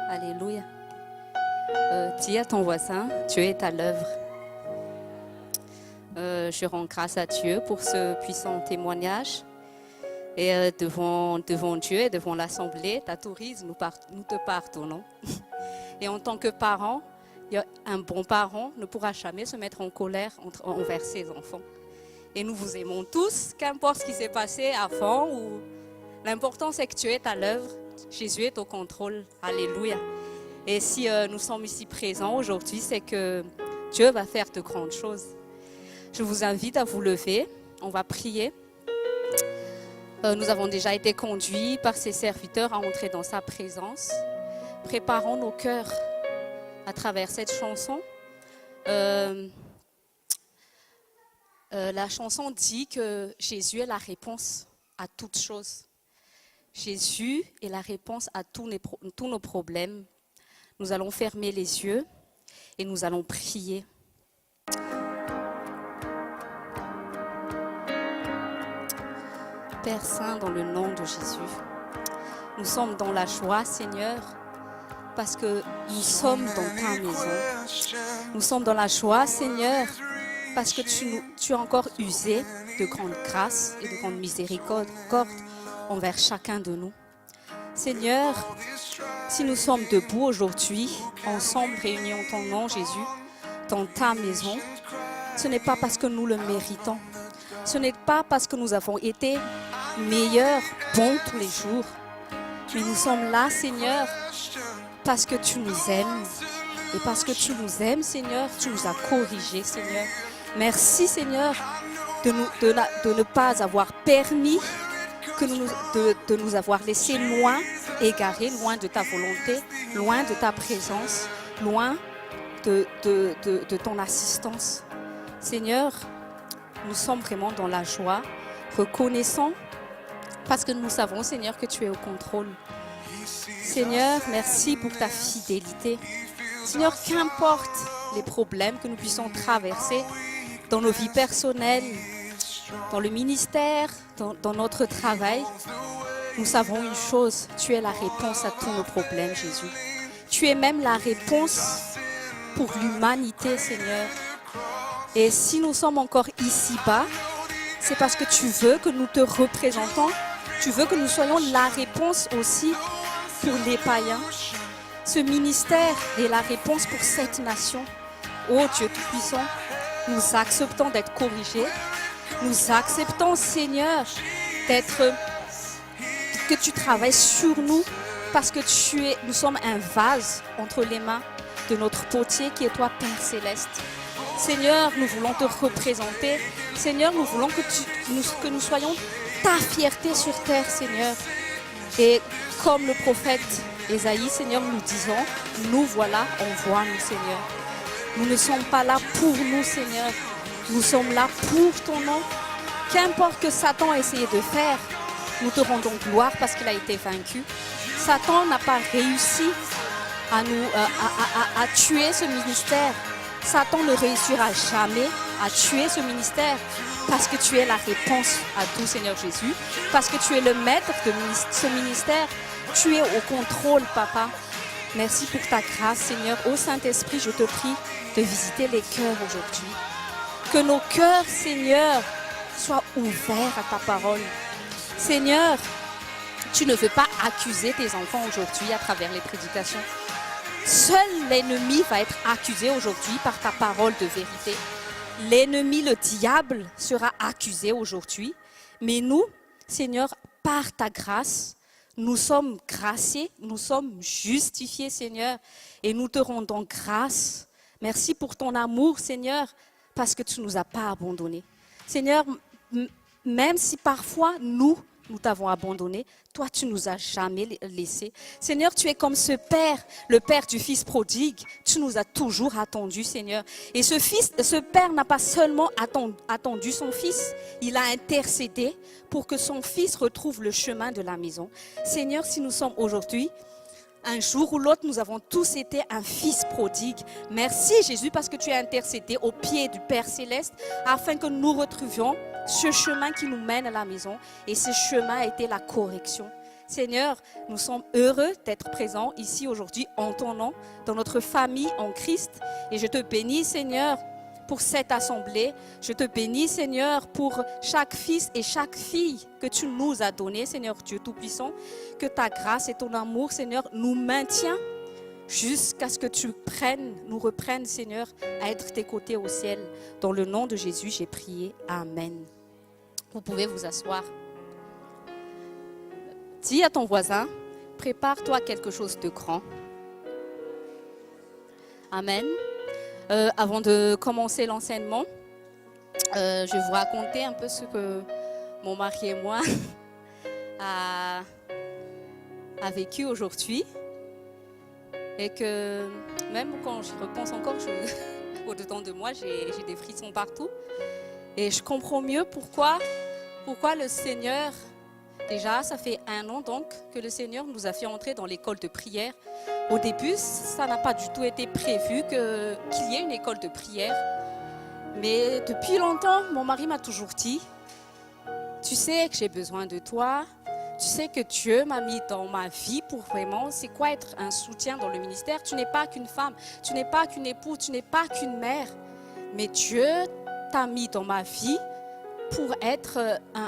Alléluia. Dis à ton voisin, Dieu est à l'œuvre. Je rends grâce à Dieu pour ce puissant témoignage. Et devant Dieu et devant l'Assemblée, t'autorise, nous te pardonnons. Et en tant que parent, un bon parent ne pourra jamais se mettre en colère envers ses enfants. Et nous vous aimons tous, qu'importe ce qui s'est passé avant. L'important, c'est que Dieu est à l'œuvre. Jésus est au contrôle. Alléluia. Et si nous sommes ici présents aujourd'hui, c'est que Dieu va faire de grandes choses. Je vous invite à vous lever. On va prier. Nous avons déjà été conduits par ses serviteurs à entrer dans sa présence. Préparons nos cœurs à travers cette chanson. La chanson dit que Jésus est la réponse à toutes choses. Jésus est la réponse à tous nos problèmes. Nous allons fermer les yeux et nous allons prier. Père Saint, dans le nom de Jésus, nous sommes dans la joie, Seigneur, parce que nous sommes dans ta maison. Nous sommes dans la joie, Seigneur, parce que tu as encore usé de grande grâce et de grande miséricorde envers chacun de nous. Seigneur, si nous sommes debout aujourd'hui, ensemble réunis en ton nom, Jésus, dans ta maison, ce n'est pas parce que nous le méritons. Ce n'est pas parce que nous avons été meilleurs, bons tous les jours. Mais nous sommes là, Seigneur, parce que tu nous aimes. Et parce que tu nous aimes, Seigneur, tu nous as corrigés, Seigneur. Merci, Seigneur, de ne pas avoir permis de nous avoir laissés loin, égarés, loin de ta volonté, loin de ta présence, loin de ton assistance. Seigneur, nous sommes vraiment dans la joie, reconnaissant, parce que nous savons, Seigneur, que tu es au contrôle. Seigneur, merci pour ta fidélité. Seigneur, qu'importe les problèmes que nous puissions traverser dans nos vies personnelles, dans le ministère, dans notre travail, nous savons une chose, tu es la réponse à tous nos problèmes, Jésus. Tu es même la réponse pour l'humanité, Seigneur. Et si nous sommes encore ici-bas, c'est parce que tu veux que nous te représentons, tu veux que nous soyons la réponse aussi pour les païens. Ce ministère est la réponse pour cette nation. Oh Dieu Tout-Puissant, nous acceptons d'être corrigés. Nous acceptons, Seigneur, que tu travailles sur nous parce que nous sommes un vase entre les mains de notre potier qui est toi, Père Céleste. Seigneur, nous voulons te représenter. Seigneur, nous voulons que nous soyons ta fierté sur terre, Seigneur. Et comme le prophète Ésaïe, Seigneur, nous disons, nous voilà, envoie-nous, Seigneur. Nous ne sommes pas là pour nous, Seigneur. Nous sommes là pour ton nom. Qu'importe que Satan a essayé de faire, nous te rendons gloire parce qu'il a été vaincu. Satan n'a pas réussi à tuer ce ministère. Satan ne réussira jamais à tuer ce ministère parce que tu es la réponse à tout, Seigneur Jésus. Parce que tu es le maître de ce ministère. Tu es au contrôle, Papa. Merci pour ta grâce, Seigneur. Ô Saint-Esprit, je te prie de visiter les cœurs aujourd'hui. Que nos cœurs, Seigneur, soient ouverts à ta parole. Seigneur, tu ne veux pas accuser tes enfants aujourd'hui à travers les prédications. Seul l'ennemi va être accusé aujourd'hui par ta parole de vérité. L'ennemi, le diable, sera accusé aujourd'hui. Mais nous, Seigneur, par ta grâce, nous sommes graciés, nous sommes justifiés, Seigneur. Et nous te rendons grâce. Merci pour ton amour, Seigneur, parce que tu ne nous as pas abandonnés. Seigneur, même si parfois nous t'avons abandonné, toi tu nous as jamais laissés. Seigneur, tu es comme ce Père, le Père du Fils prodigue. Tu nous as toujours attendus, Seigneur. Et ce Père n'a pas seulement attendu son Fils, il a intercédé pour que son Fils retrouve le chemin de la maison. Seigneur, si nous sommes aujourd'hui, un jour ou l'autre, nous avons tous été un fils prodigue. Merci Jésus parce que tu as intercédé au pied du Père Céleste afin que nous retrouvions ce chemin qui nous mène à la maison. Et ce chemin a été la correction. Seigneur, nous sommes heureux d'être présents ici aujourd'hui en ton nom, dans notre famille en Christ. Et je te bénis, Seigneur, pour cette assemblée. Je te bénis, Seigneur, pour chaque fils et chaque fille que tu nous as donné, Seigneur Dieu Tout-Puissant. Que ta grâce et ton amour, Seigneur, nous maintiennent jusqu'à ce que tu nous reprennes, Seigneur, à être tes côtés au ciel. Dans le nom de Jésus, j'ai prié. Amen. Vous pouvez vous asseoir. Dis à ton voisin, prépare-toi quelque chose de grand. Amen. Avant de commencer l'enseignement, je vais vous raconter un peu ce que mon mari et moi a vécu aujourd'hui. Et que même quand j'y repense encore, au-dedans de moi, j'ai des frissons partout. Et je comprends mieux pourquoi le Seigneur... Déjà, ça fait 1 an donc que le Seigneur nous a fait entrer dans l'école de prière. Au début, ça n'a pas du tout été prévu qu'il y ait une école de prière. Mais depuis longtemps, mon mari m'a toujours dit, tu sais que j'ai besoin de toi, tu sais que Dieu m'a mis dans ma vie pour vraiment, c'est quoi être un soutien dans le ministère? Tu n'es pas qu'une femme, tu n'es pas qu'une épouse, tu n'es pas qu'une mère. Mais Dieu t'a mis dans ma vie pour être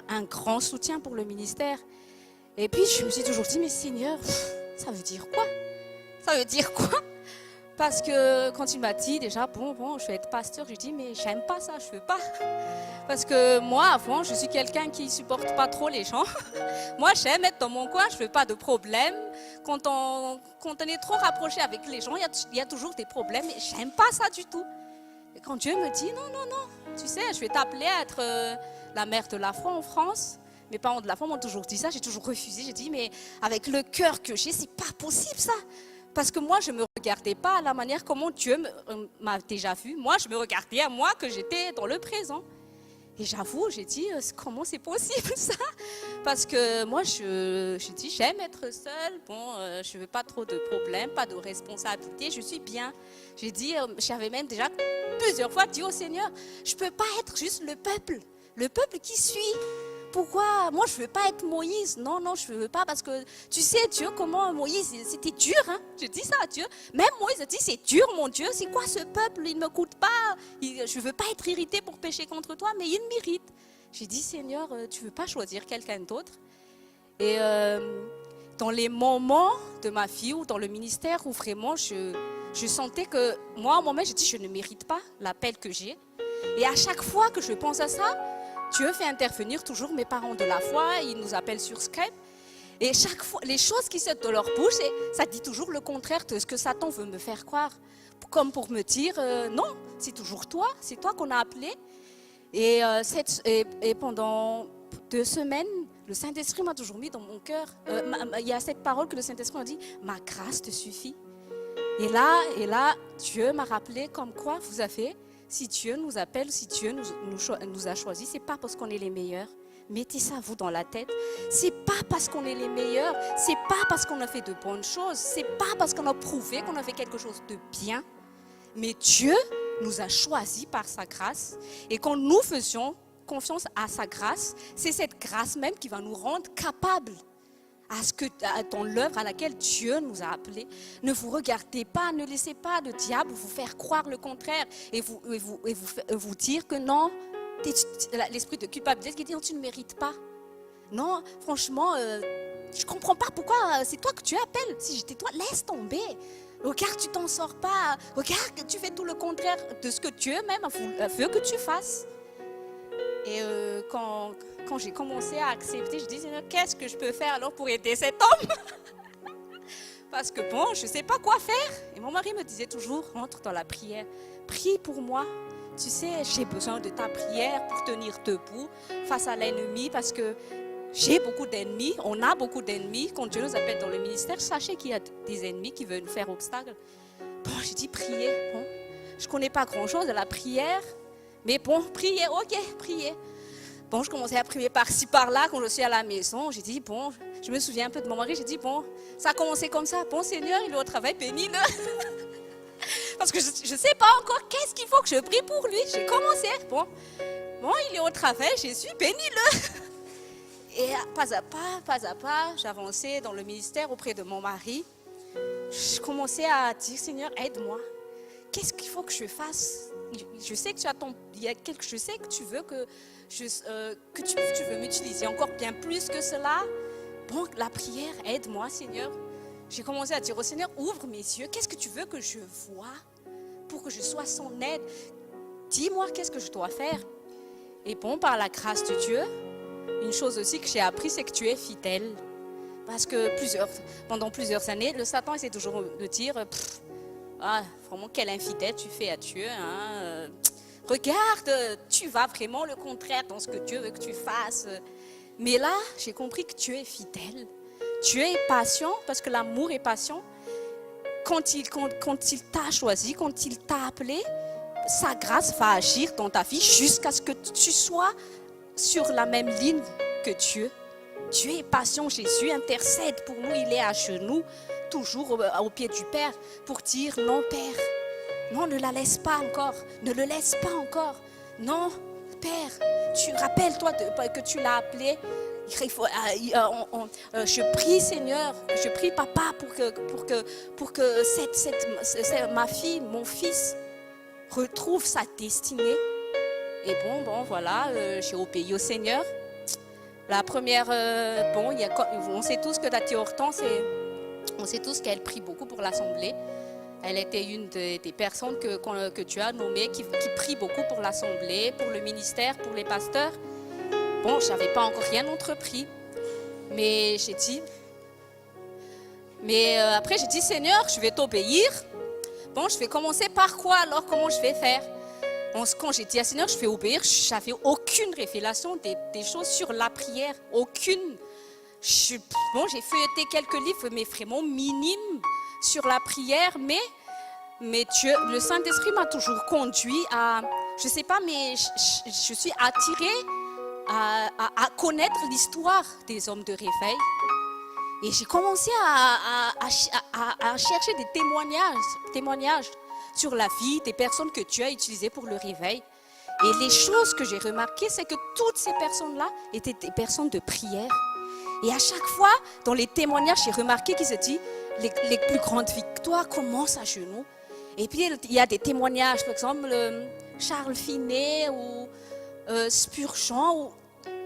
un grand soutien pour le ministère. Et puis je me suis toujours dit, mais Seigneur, ça veut dire quoi? Ça veut dire quoi? Parce que quand il m'a dit déjà, bon, je vais être pasteur, j'ai dit, mais j'aime pas ça, je veux pas. Parce que moi, avant, je suis quelqu'un qui supporte pas trop les gens. Moi, j'aime être dans mon coin, je veux pas de problème. Quand on est trop rapproché avec les gens, il y a toujours des problèmes et j'aime pas ça du tout. Et quand Dieu me dit, non, tu sais, je vais t'appeler à être la mère de la foi en France. Mes parents de la foi m'ont toujours dit ça, j'ai toujours refusé. J'ai dit, mais avec le cœur que j'ai, c'est pas possible ça. Parce que moi, je ne me regardais pas à la manière comment Dieu m'a déjà vu. Moi, je me regardais à moi que j'étais dans le présent. Et j'avoue, j'ai dit, comment c'est possible ça? Parce que moi, j'ai dit, j'aime être seule. Bon, je ne veux pas trop de problèmes, pas de responsabilités. Je suis bien. J'ai dit, j'avais même déjà plusieurs fois dit au Seigneur, je ne peux pas être juste le peuple qui suit. Pourquoi? Moi, je ne veux pas être Moïse. Non, je ne veux pas parce que tu sais, Dieu, comment Moïse, c'était dur. Hein? Je dis ça à Dieu. Même Moïse a dit, c'est dur, mon Dieu. C'est quoi ce peuple? Il ne m'écoute pas. Je ne veux pas être irrité pour pécher contre toi, mais il m'irrite. J'ai dit, Seigneur, tu ne veux pas choisir quelqu'un d'autre? Et dans les moments de ma vie ou dans le ministère où vraiment je sentais que moi, à un moment, j'ai dit, je ne mérite pas l'appel que j'ai. Et à chaque fois que je pense à ça, Dieu fait intervenir toujours mes parents de la foi, ils nous appellent sur Skype. Et chaque fois, les choses qui sortent de leur bouche, ça dit toujours le contraire de ce que Satan veut me faire croire. Comme pour me dire, non, c'est toujours toi, c'est toi qu'on a appelé. Et pendant 2 semaines, le Saint-Esprit m'a toujours mis dans mon cœur. Il y a cette parole que le Saint-Esprit m'a dit, ma grâce te suffit. Et là, Dieu m'a rappelé comme quoi vous avez... Si Dieu nous appelle, si Dieu nous a choisis, c'est pas parce qu'on est les meilleurs. Mettez ça vous dans la tête. C'est pas parce qu'on est les meilleurs. C'est pas parce qu'on a fait de bonnes choses. C'est pas parce qu'on a prouvé qu'on a fait quelque chose de bien. Mais Dieu nous a choisis par sa grâce. Et quand nous faisions confiance à sa grâce, c'est cette grâce même qui va nous rendre capables dans l'œuvre à laquelle Dieu nous a appelés. Ne vous regardez pas, ne laissez pas le diable vous faire croire le contraire et vous dire que non, l'esprit de culpabilité qui dit non, tu ne mérites pas. Non, franchement, je ne comprends pas pourquoi c'est toi que tu appelles. Si j'étais toi, laisse tomber. Regarde, tu t'en sors pas. Regarde, tu fais tout le contraire de ce que Dieu même veut que tu fasses. Et quand j'ai commencé à accepter, je dis, Seigneur, qu'est-ce que je peux faire alors pour aider cet homme? Parce que bon, je ne sais pas quoi faire. Et mon mari me disait toujours, rentre dans la prière. Prie pour moi. Tu sais, j'ai besoin de ta prière pour tenir debout face à l'ennemi. Parce que j'ai beaucoup d'ennemis. On a beaucoup d'ennemis. Quand Dieu nous appelle dans le ministère, sachez qu'il y a des ennemis qui veulent nous faire obstacle. Bon, j'ai dit, priez. Bon, je ne connais pas grand-chose de la prière. Mais bon, priez, ok, priez. Bon, je commençais à prier par-ci, par-là quand je suis à la maison. J'ai dit, bon, je me souviens un peu de mon mari. J'ai dit, bon, ça a commencé comme ça. Bon, Seigneur, il est au travail, bénis-le. Parce que je ne sais pas encore qu'est-ce qu'il faut que je prie pour lui. J'ai commencé. Bon, il est au travail, Jésus, bénis-le. Et pas à pas, j'avançais dans le ministère auprès de mon mari. Je commençais à dire, Seigneur, aide-moi. Qu'est-ce qu'il faut que je fasse? Je sais que je sais que tu veux que tu veux m'utiliser encore bien plus que cela. Bon, la prière, aide-moi, Seigneur. J'ai commencé à dire au Seigneur, ouvre mes yeux. Qu'est-ce que tu veux que je voie pour que je sois son aide? Dis-moi, qu'est-ce que je dois faire? Et bon, par la grâce de Dieu, une chose aussi que j'ai appris, c'est que tu es fidèle. Parce que pendant plusieurs années, le Satan essaie toujours de dire, vraiment quel infidèle tu fais à Dieu. Hein? Regarde, tu vas vraiment le contraire dans ce que Dieu veut que tu fasses. Mais là, j'ai compris que Dieu est fidèle. Dieu est patient, parce que l'amour est patient. Quand il t'a choisi, quand il t'a appelé, sa grâce va agir dans ta vie jusqu'à ce que tu sois sur la même ligne que Dieu. Dieu est patient, Jésus intercède pour nous, il est à genoux, toujours au pied du Père, pour dire non Père, non ne la laisse pas encore, ne le laisse pas encore, non Père, tu rappelles-toi que tu l'as appelé. Je prie Seigneur, je prie Papa pour que ma fille, mon fils retrouve sa destinée. Et bon voilà, j'ai obéi au Seigneur. La première, on sait tous que Tati Hortense, on sait tous qu'elle prie beaucoup pour l'Assemblée. Elle était une des personnes que tu as nommées qui prie beaucoup pour l'Assemblée, pour le ministère, pour les pasteurs. Bon, je n'avais pas encore rien entrepris, mais j'ai dit, après j'ai dit Seigneur, je vais t'obéir. Bon, je vais commencer par quoi alors? Comment je vais faire? Quand j'ai dit à Seigneur, je vais obéir, je n'avais aucune révélation des choses sur la prière, aucune. J'ai feuilleté quelques livres, mais vraiment minimes sur la prière, mais Dieu, le Saint-Esprit m'a toujours conduit à, je ne sais pas, mais je suis attirée à connaître l'histoire des hommes de réveil. Et j'ai commencé à chercher des témoignages sur la vie des personnes que Dieu a utilisées pour le réveil. Et les choses que j'ai remarquées, c'est que toutes ces personnes-là étaient des personnes de prière. Et à chaque fois, dans les témoignages, j'ai remarqué qu'ils se disent les plus grandes victoires commencent à genoux. Et puis, il y a des témoignages, par exemple, Charles Finet ou Spurgeon, où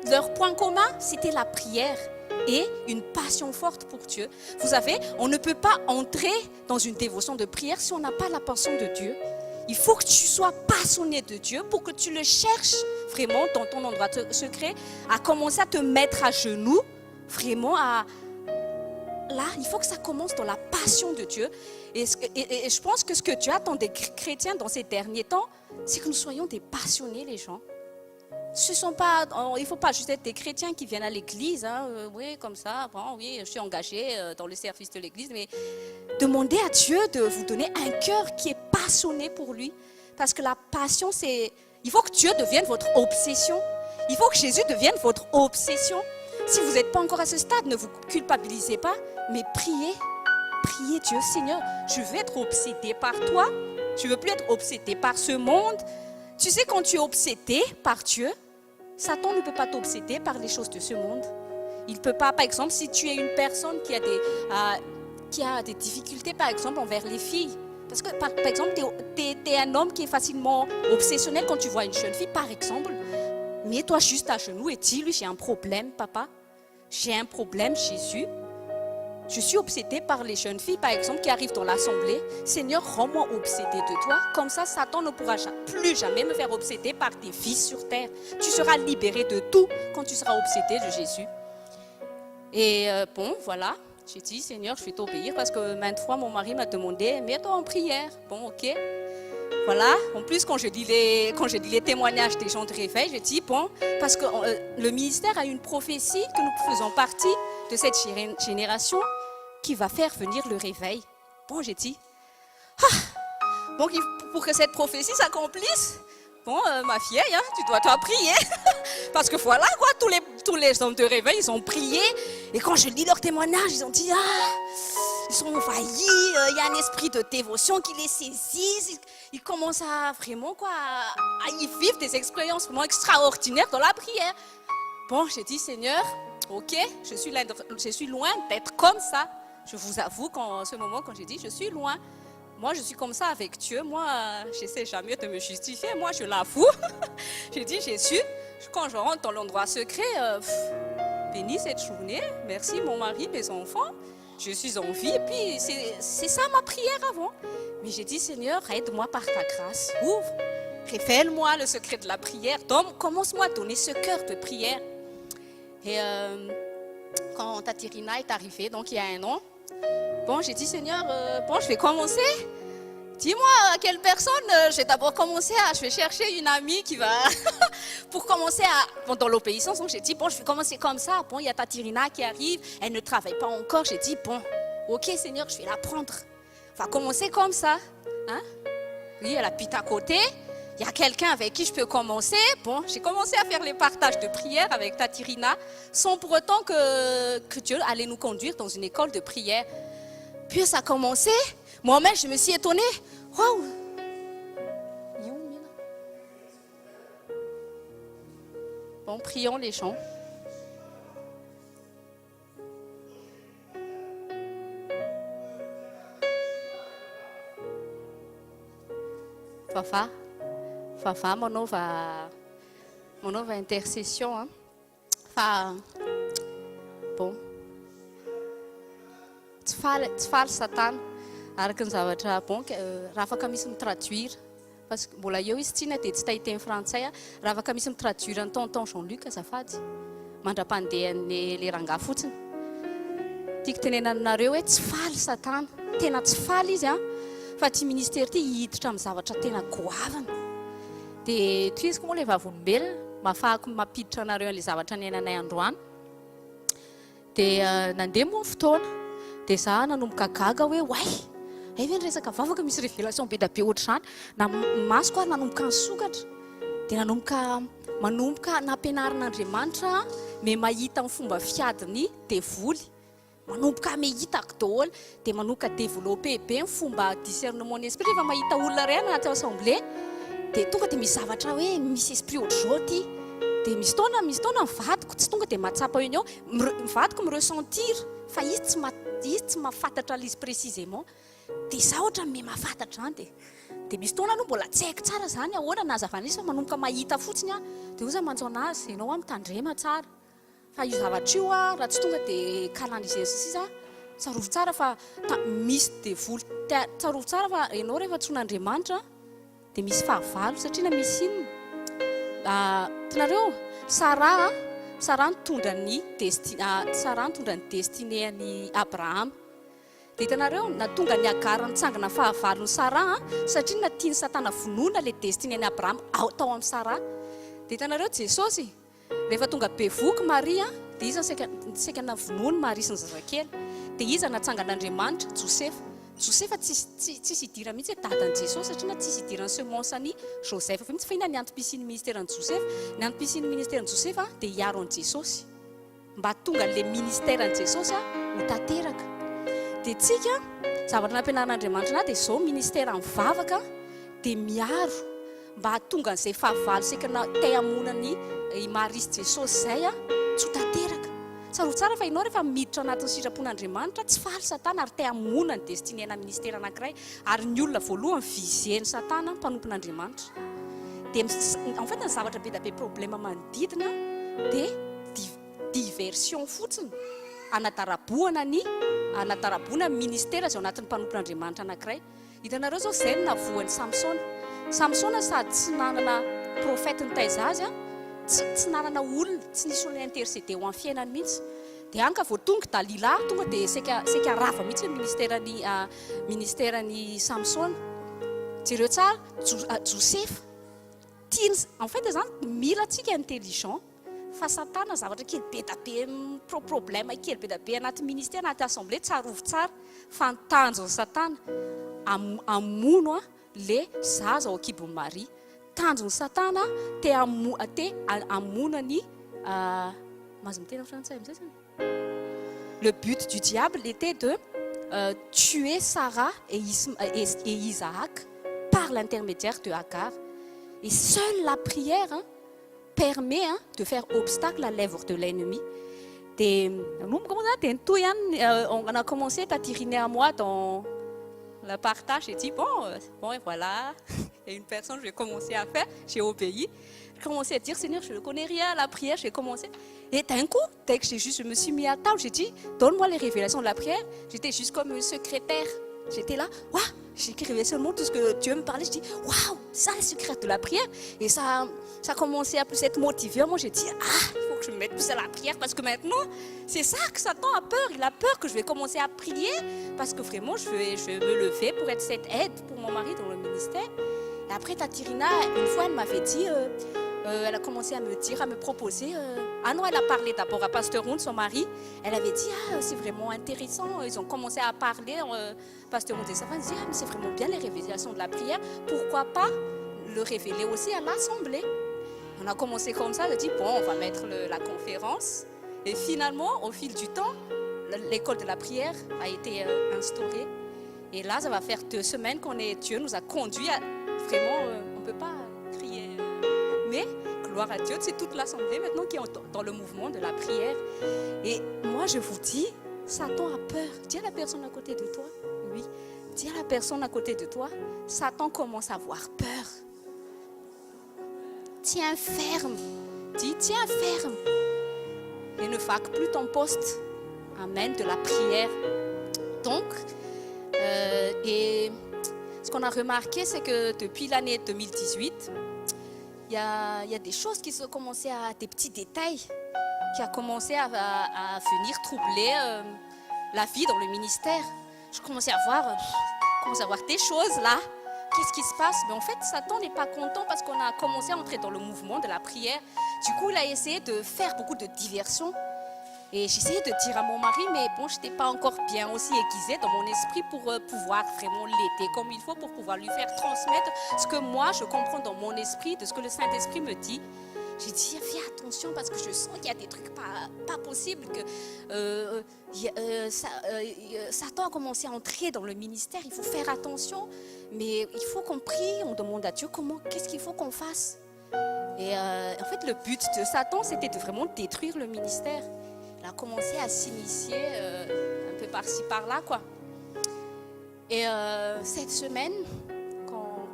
leur point commun, c'était la prière et une passion forte pour Dieu. Vous savez, on ne peut pas entrer dans une dévotion de prière si on n'a pas la passion de Dieu. Il faut que tu sois passionné de Dieu pour que tu le cherches vraiment dans ton endroit secret, à commencer à te mettre à genoux, vraiment là, il faut que ça commence dans la passion de Dieu. Et je pense que ce que Dieu attend des chrétiens dans ces derniers temps, c'est que nous soyons des passionnés, les gens. Il ne faut pas juste être des chrétiens qui viennent à l'église, hein, oui, comme ça, bon, oui, je suis engagé dans le service de l'église, mais demandez à Dieu de vous donner un cœur qui est passionné pour lui. Parce que la passion, il faut que Dieu devienne votre obsession. Il faut que Jésus devienne votre obsession. Si vous n'êtes pas encore à ce stade, ne vous culpabilisez pas, mais priez Dieu. Seigneur, je veux être obsédé par toi, je ne veux plus être obsédé par ce monde. Tu sais, quand tu es obsédé par Dieu, Satan ne peut pas t'obséder par les choses de ce monde. Il ne peut pas, par exemple, si tu es une personne qui a des difficultés, par exemple, envers les filles. Parce que, par exemple, tu es un homme qui est facilement obsessionnel quand tu vois une jeune fille, par exemple. Mets-toi juste à genoux et dis-lui, j'ai un problème, papa. J'ai un problème, Jésus. Je suis obsédée par les jeunes filles, par exemple, qui arrivent dans l'assemblée. Seigneur, rends-moi obsédée de toi. Comme ça, Satan ne pourra plus jamais me faire obséder par tes fils sur terre. Tu seras libéré de tout quand tu seras obsédé de Jésus. Et voilà. J'ai dit, Seigneur, je vais t'obéir parce que maintes fois, mon mari m'a demandé, mets-toi en prière. Bon, ok. Voilà. En plus, quand je lis les témoignages des gens de réveil, je dis, parce que le ministère a une prophétie que nous faisons partie de cette génération qui va faire venir le réveil. Bon, j'ai dit, pour que cette prophétie s'accomplisse, ma vieille, hein, tu dois prier. Parce que voilà, quoi, tous les hommes de réveil, ils ont prié. Et quand je lis leurs témoignages, ils ont dit, ils sont envahis, il y a un esprit de dévotion qui les saisit. Ils commencent à vraiment, à y vivre des expériences vraiment extraordinaires dans la prière. Bon, j'ai dit, Seigneur, Ok, je suis loin d'être comme ça. Je vous avoue qu'en ce moment, quand j'ai dit je suis loin, moi je suis comme ça avec Dieu. Moi, je ne sais jamais de me justifier. Moi, je l'avoue. J'ai dit Jésus, quand je rentre dans l'endroit secret, bénis cette journée. Merci mon mari, mes enfants. Je suis en vie. Et puis, c'est ça ma prière avant. Mais j'ai dit Seigneur, aide-moi par ta grâce. Ouvre, révèle-moi le secret de la prière. Donc, commence-moi à donner ce cœur de prière. Et quand Tatirina est arrivée, donc il y a 1 an, bon, j'ai dit Seigneur, je vais commencer. Dis-moi à quelle personne, je vais d'abord commencer je vais chercher une amie qui va, pour commencer dans l'obéissance. Donc j'ai dit, je vais commencer comme ça. Bon, il y a Tatirina qui arrive, elle ne travaille pas encore. J'ai dit, ok Seigneur, je vais la prendre. On va commencer comme ça. Hein? Oui, elle habite à côté. Il y a quelqu'un avec qui je peux commencer. Bon, j'ai commencé à faire les partages de prière avec Tatirina, sans pour autant que Dieu allait nous conduire dans une école de prière. Puis ça a commencé. Moi-même, je me suis étonnée. Waouh! Bon, prions les gens. Fafa, mon nom va intercession. Hein. Bon. Tsy faly Satana araka ny zavatra raha afaka misy mitraduire parce que mbola eo izy tsina dia tsy tahiteny frantsay raha afaka misy mitraduire ny tonton Jean-Luc azafady mandra-pandehan'ny le rangahy fotsiny tiako tenenanareo hoe tsy faly Satana tena tsy faly izy fa ty ministère ty hiditra amin'ny zavatra tena goavana dia toy izy koa moa le vavolombelona mahafahako mampiditra anareo an'le zavatra niainanay androany dia nandeha moa ny fotoana dia za nanomboka gaga hoe ve ny resaka vavaka misy révélation be da be ohatr'izany na masoko ary nanomboka ny sokatra dia manomboka nampianarin'Andriamanitra me mahita ny fomba fiadiny devoly manomboka mehitako daholo dia manomboka développer be ny fomba discernement ny esprit rehefa mahita olona ray anaty assemblée dia tonga dia misy zavatra hoe misy esprit ohatr'izao ty dia misy taona mivadiko tsy tonga dia mahatsapa eo mivadiko miressentir fa izy tsy mahafantatra l'izy précisément dia za ohatra me mahafantatra any dia misy taona aloha mbola tsy haiko tsara zany ahoana nazavana izy fa manomboka mahita fotsiny dia oza mantsona azy ianao mitandrema tsara fa io zavatra io raha tsy tonga dia canaliser izy tsarovo tsara fa misy devoly tsarovo tsara fa ianao rehefa tson'Andriamanitra dia misy fahavalo satria na misy inona tanareo Sara nitondra ny destiné any Abraham. Dia hitanareo natonga ny Agara nitsangana fahavalon'ny Sara satria natiany Satana vonoina le destiné any Abraham tao amin'ny Sara. Dia hitanareo Jesosy rehefa tonga bevoky Maria dia iza seka navonoiny Maria sy ny zazakely. Dia iza natsangan'Andriamanitra Josefa tsisy idira mihitsy hoe dadan'i Jesosy satria tsisy idirany semence any Joseph fa mihitsy fa ina ny antom-pisian'ny ministèren'i Joseph ny antom-pisian'ny ministèren'i Joseph dia hiaro an'i Jesosy mba tonga le ministèren'i Jesosy ho tanteraka. Dia tsika zavatra nampianaran'Andriamanitra dia izao ministère mivavaka dia miaro mba tonga an'izay fahavalo seka te hamonany Maria sy Jesosy izay tsy ho tanteraka. Tsarovo tsara fa ianao rehefa miditra anatin'ny sitrapon'Andriamanitra tsy faly Satana ary te hamonana ny destinéna ministère anankiray ary ny olona voalohany vizeny Satana mpanompon'Andriamanitra. Dia en fait ny zavatra be da be problème manodidina dia diversion fotsiny anataraboana ministère izay ao anatin'ny mpanompon'Andriamanitra anankiray. Hitanareo zao izay no navoan'ny Samsona sady tsy nanana profety nitaiza azy tsy nanana olona tsy nisy olona intercédé ho amin'ny fiainany mihitsy dia anka vao tonga Dalila tonga dia seka rava mihitsy ministèren'ny Samsona. Jereo tsara Josefa tiany en fait zany mila tsika intelligent fa Satana zavatra kely be da be problème kely be da be anaty ministère anaty assemblée tsarovo tsara fa nitanjony Satana amono le zaza ao akibon'ny Maria. Tanjony Satana te amonany le but du diable était de tuer Sarah et Isaac par l'intermédiaire de Agar. Et seule la prière permet de faire obstacle à l'œuvre de l'ennemi. on a commencé à tiriner à moi dans le partage. J'ai dit, bon, et voilà. Et une personne, je vais commencer à faire, j'ai obéi. J'ai commencé à dire, Seigneur, je ne connais rien à la prière, j'ai commencé. Et d'un coup, dès que je me suis mis à table, j'ai dit, donne-moi les révélations de la prière. J'étais juste comme une secrétaire. J'étais là, waouh, j'écrivais seulement tout ce que Dieu me parlait. Je dis, waouh, ça le secret de la prière. Et ça a commencé à plus être motivé. Moi, j'ai dit, il faut que je me mette plus à la prière parce que maintenant, c'est ça que Satan a peur. Il a peur que je vais commencer à prier parce que vraiment, je vais me lever pour être cette aide pour mon mari dans le ministère. Et après, Tatirina, une fois, elle m'avait dit, elle a commencé à me dire, à me proposer. Non, elle a parlé d'abord à Pasteur Hound, son mari. Elle avait dit, c'est vraiment intéressant. Ils ont commencé à parler. Pasteur Hound et sa femme disaient, mais c'est vraiment bien les révélations de la prière. Pourquoi pas le révéler aussi à l'assemblée? On a commencé comme ça. Elle a dit, bon, on va mettre la conférence. Et finalement, au fil du temps, l'école de la prière a été instaurée. Et là, ça va faire 2 semaines Dieu nous a conduits à vraiment, on ne peut pas crier. Mais gloire à Dieu, c'est toute l'assemblée maintenant qui est dans le mouvement de la prière. Et moi, je vous dis, Satan a peur. Dis à la personne à côté de toi, oui, dis à la personne à côté de toi, Satan commence à avoir peur. Tiens ferme. Dis, tiens ferme. Et ne faque plus ton poste. Amen, de la prière. Donc, et ce qu'on a remarqué, c'est que depuis l'année 2018, il y a des choses qui ont commencé des petits détails qui a commencé à venir troubler la vie dans le ministère. Je commençais à voir des choses là. Qu'est-ce qui se passe? Mais en fait, Satan n'est pas content parce qu'on a commencé à entrer dans le mouvement de la prière. Du coup, il a essayé de faire beaucoup de diversions. Et j'essayais de dire à mon mari, mais bon, je n'étais pas encore bien aussi aiguisée dans mon esprit pour pouvoir vraiment l'aider comme il faut, pour pouvoir lui faire transmettre ce que moi, je comprends dans mon esprit, de ce que le Saint-Esprit me dit. J'ai dit, fais attention parce que je sens qu'il y a des trucs pas possibles, que Satan a commencé à entrer dans le ministère, il faut faire attention, mais il faut qu'on prie, on demande à Dieu qu'est-ce qu'il faut qu'on fasse. Et en fait, le but de Satan, c'était de vraiment détruire le ministère. Il a commencé à s'initier un peu par-ci, par-là, quoi. Et cette semaine, quand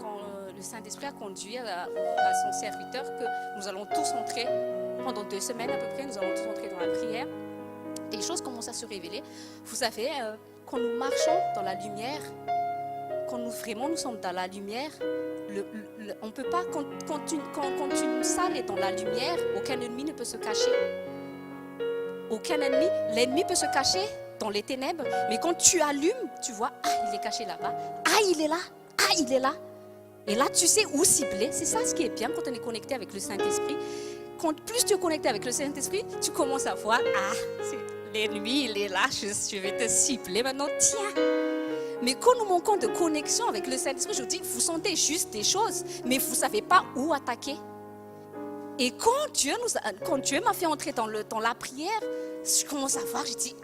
le Saint-Esprit a conduit à son serviteur, que nous allons tous entrer, pendant 2 semaines à peu près, nous allons tous entrer dans la prière, des choses commencent à se révéler. Vous savez, quand nous marchons dans la lumière, quand nous sommes dans la lumière, on ne peut pas, quand une salle est dans la lumière, aucun ennemi ne peut se cacher. Aucun ennemi. L'ennemi peut se cacher dans les ténèbres, mais quand tu allumes, tu vois, il est caché là-bas, il est là, il est là. Et là, tu sais où cibler. C'est ça ce qui est bien quand on est connecté avec le Saint-Esprit. Plus tu es connecté avec le Saint-Esprit, tu commences à voir, l'ennemi, il est là, je vais te cibler maintenant, tiens. Mais quand nous manquons de connexion avec le Saint-Esprit, je vous dis, vous sentez juste des choses, mais vous ne savez pas où attaquer. Et quand Dieu m'a fait entrer dans la prière, je commence à voir, je dis,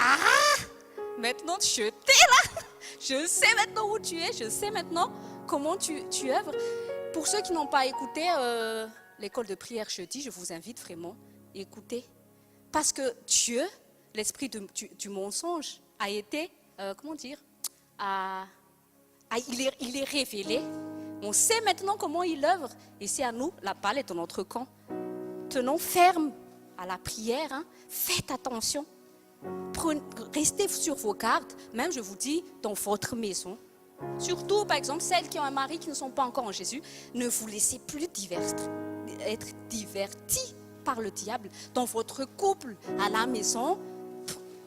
maintenant je t'ai là. Je sais maintenant où tu es, je sais maintenant comment tu œuvres. Pour ceux qui n'ont pas écouté l'école de prière jeudi, je vous invite vraiment à écouter. Parce que Dieu, l'esprit du mensonge, a été, il est révélé. On sait maintenant comment il œuvre. Et c'est à nous, la balle est dans notre camp. Tenons ferme à la prière, faites attention. Restez sur vos gardes, même je vous dis, dans votre maison. Surtout, par exemple, celles qui ont un mari qui ne sont pas encore en Jésus, ne vous laissez plus être divertis par le diable. Dans votre couple, à la maison,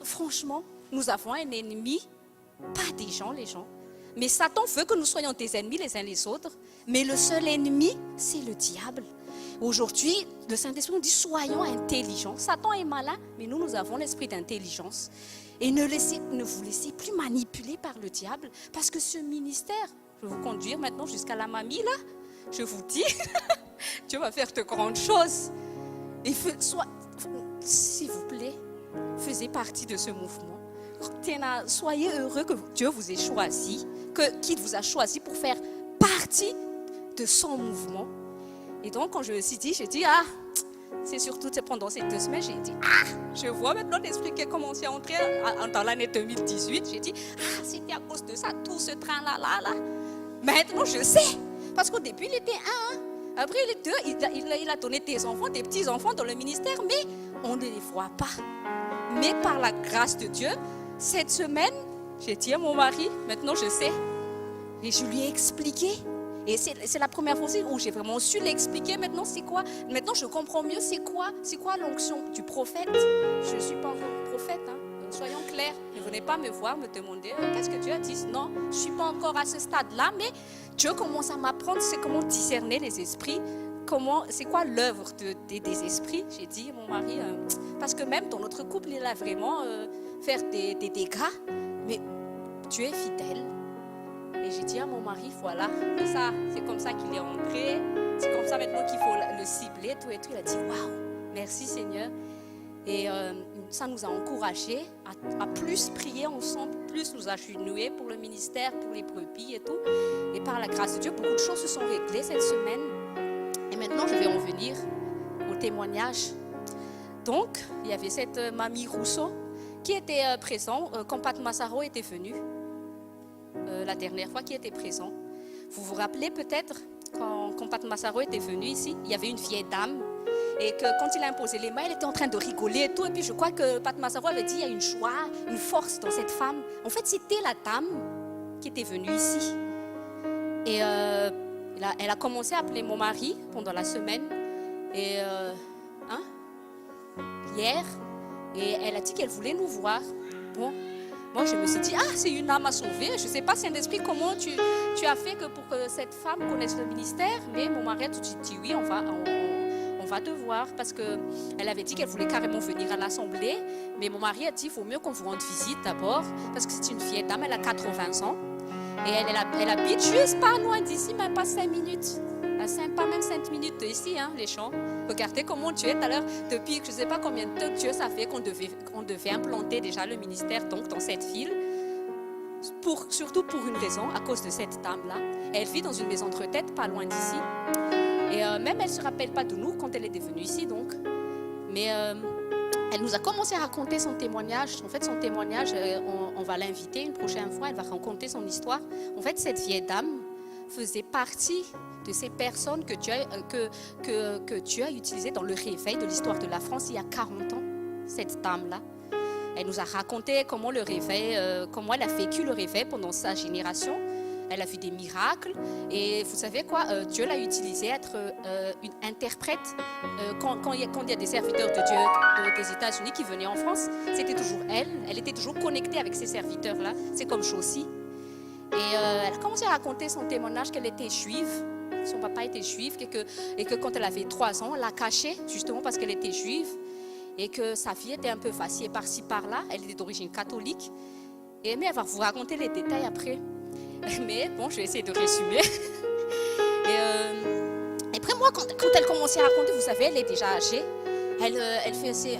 franchement, nous avons un ennemi, pas des gens, les gens. Mais Satan veut que nous soyons des ennemis les uns les autres, mais le seul ennemi, c'est le diable. Aujourd'hui, le Saint-Esprit nous dit, soyons intelligents. Satan est malin, mais nous avons l'esprit d'intelligence. Et ne vous laissez plus manipuler par le diable, parce que ce ministère, je vais vous conduire maintenant jusqu'à la mamie, là, je vous dis, Dieu va faire de grandes choses. Et s'il vous plaît, faisez partie de ce mouvement. Soyez heureux que Dieu vous ait choisi, qu'il vous a choisi pour faire partie de son mouvement. Et donc, quand je me suis dit, j'ai dit, c'est surtout pendant ces 2 semaines, j'ai dit, je vois maintenant l'esprit qui a commencé à entrer dans l'année 2018. J'ai dit, c'était à cause de ça, tout ce train-là. Maintenant, je sais. Parce qu'au début, il était un. Après, il est 2. Il a donné des enfants, des petits-enfants dans le ministère, mais on ne les voit pas. Mais par la grâce de Dieu, cette semaine, j'ai dit à mon mari, maintenant je sais. Et je lui ai expliqué. Et c'est la première fois aussi où j'ai vraiment su l'expliquer. Maintenant, c'est quoi? Maintenant, je comprends mieux c'est quoi l'onction du prophète. Je ne suis pas encore prophète, hein. Soyons clairs. Ne venez pas me voir, me demander qu'est-ce que Dieu a dit. Non, je ne suis pas encore à ce stade-là, mais Dieu commence à m'apprendre c'est comment discerner les esprits. C'est quoi l'œuvre des esprits? J'ai dit à mon mari, parce que même dans notre couple, il a vraiment fait des dégâts, mais Dieu est fidèle. Et j'ai dit à mon mari, voilà, et ça, c'est comme ça qu'il est entré, c'est comme ça maintenant qu'il faut le cibler, tout et tout. Il a dit, waouh, merci Seigneur. Et ça nous a encouragés à plus prier ensemble, plus nous agenouiller pour le ministère, pour les brebis et tout. Et par la grâce de Dieu, beaucoup de choses se sont réglées cette semaine. Et maintenant, je vais en venir au témoignage. Donc, il y avait cette mamie Rousseau qui était présente quand Pat Massaro était venu. La dernière fois qui était présent. Vous vous rappelez peut-être quand Pat Massaro était venu ici, il y avait une vieille dame et que quand il a imposé les mains, elle était en train de rigoler et tout. Et puis je crois que Pat Massaro avait dit il y a une joie, une force dans cette femme. En fait, c'était la dame qui était venue ici. Et elle a commencé à appeler mon mari pendant la semaine et hier, et elle a dit qu'elle voulait nous voir. Bon. Moi, je me suis dit, c'est une âme à sauver. Je ne sais pas, Saint-Esprit, comment tu as fait pour que cette femme connaisse le ministère. Mais mon mari a tout de suite dit, oui, on va te voir. Parce qu'elle avait dit qu'elle voulait carrément venir à l'assemblée. Mais mon mari a dit, il faut mieux qu'on vous rende visite d'abord. Parce que c'est une vieille dame, elle a 80 ans. Et elle habite juste pas loin d'ici, même pas 5 minutes. Pas même 5 minutes d'ici, hein, les champs. Regardez comment Dieu est à l'heure, depuis je ne sais pas combien de temps Dieu ça fait qu'on devait implanter déjà le ministère donc, dans cette ville. Surtout pour une raison, à cause de cette dame-là. Elle vit dans une maison de retraite pas loin d'ici. Et même elle ne se rappelle pas de nous quand elle était venue ici. Donc. Mais elle nous a commencé à raconter son témoignage. En fait, son témoignage, on va l'inviter une prochaine fois. Elle va raconter son histoire. En fait, cette vieille dame faisait partie de ces personnes que Dieu a utilisées dans le réveil de l'histoire de la France il y a 40 ans, cette dame-là. Elle nous a raconté comment comment elle a vécu le réveil pendant sa génération. Elle a vu des miracles et vous savez quoi, Dieu l'a utilisée être une interprète. Quand il y a des serviteurs de Dieu des États-Unis qui venaient en France, c'était toujours elle était toujours connectée avec ces serviteurs-là. C'est comme Chaussy. Et elle a commencé à raconter son témoignage qu'elle était juive. Son papa était juif et que quand elle avait 3 ans, elle l'a cachée justement parce qu'elle était juive et que sa vie était un peu vacillée par-ci par-là. Elle était d'origine catholique. Mais elle va vous raconter les détails après. Mais bon, je vais essayer de résumer. Et après moi, quand elle commençait à raconter, vous savez, elle est déjà âgée. Elle fait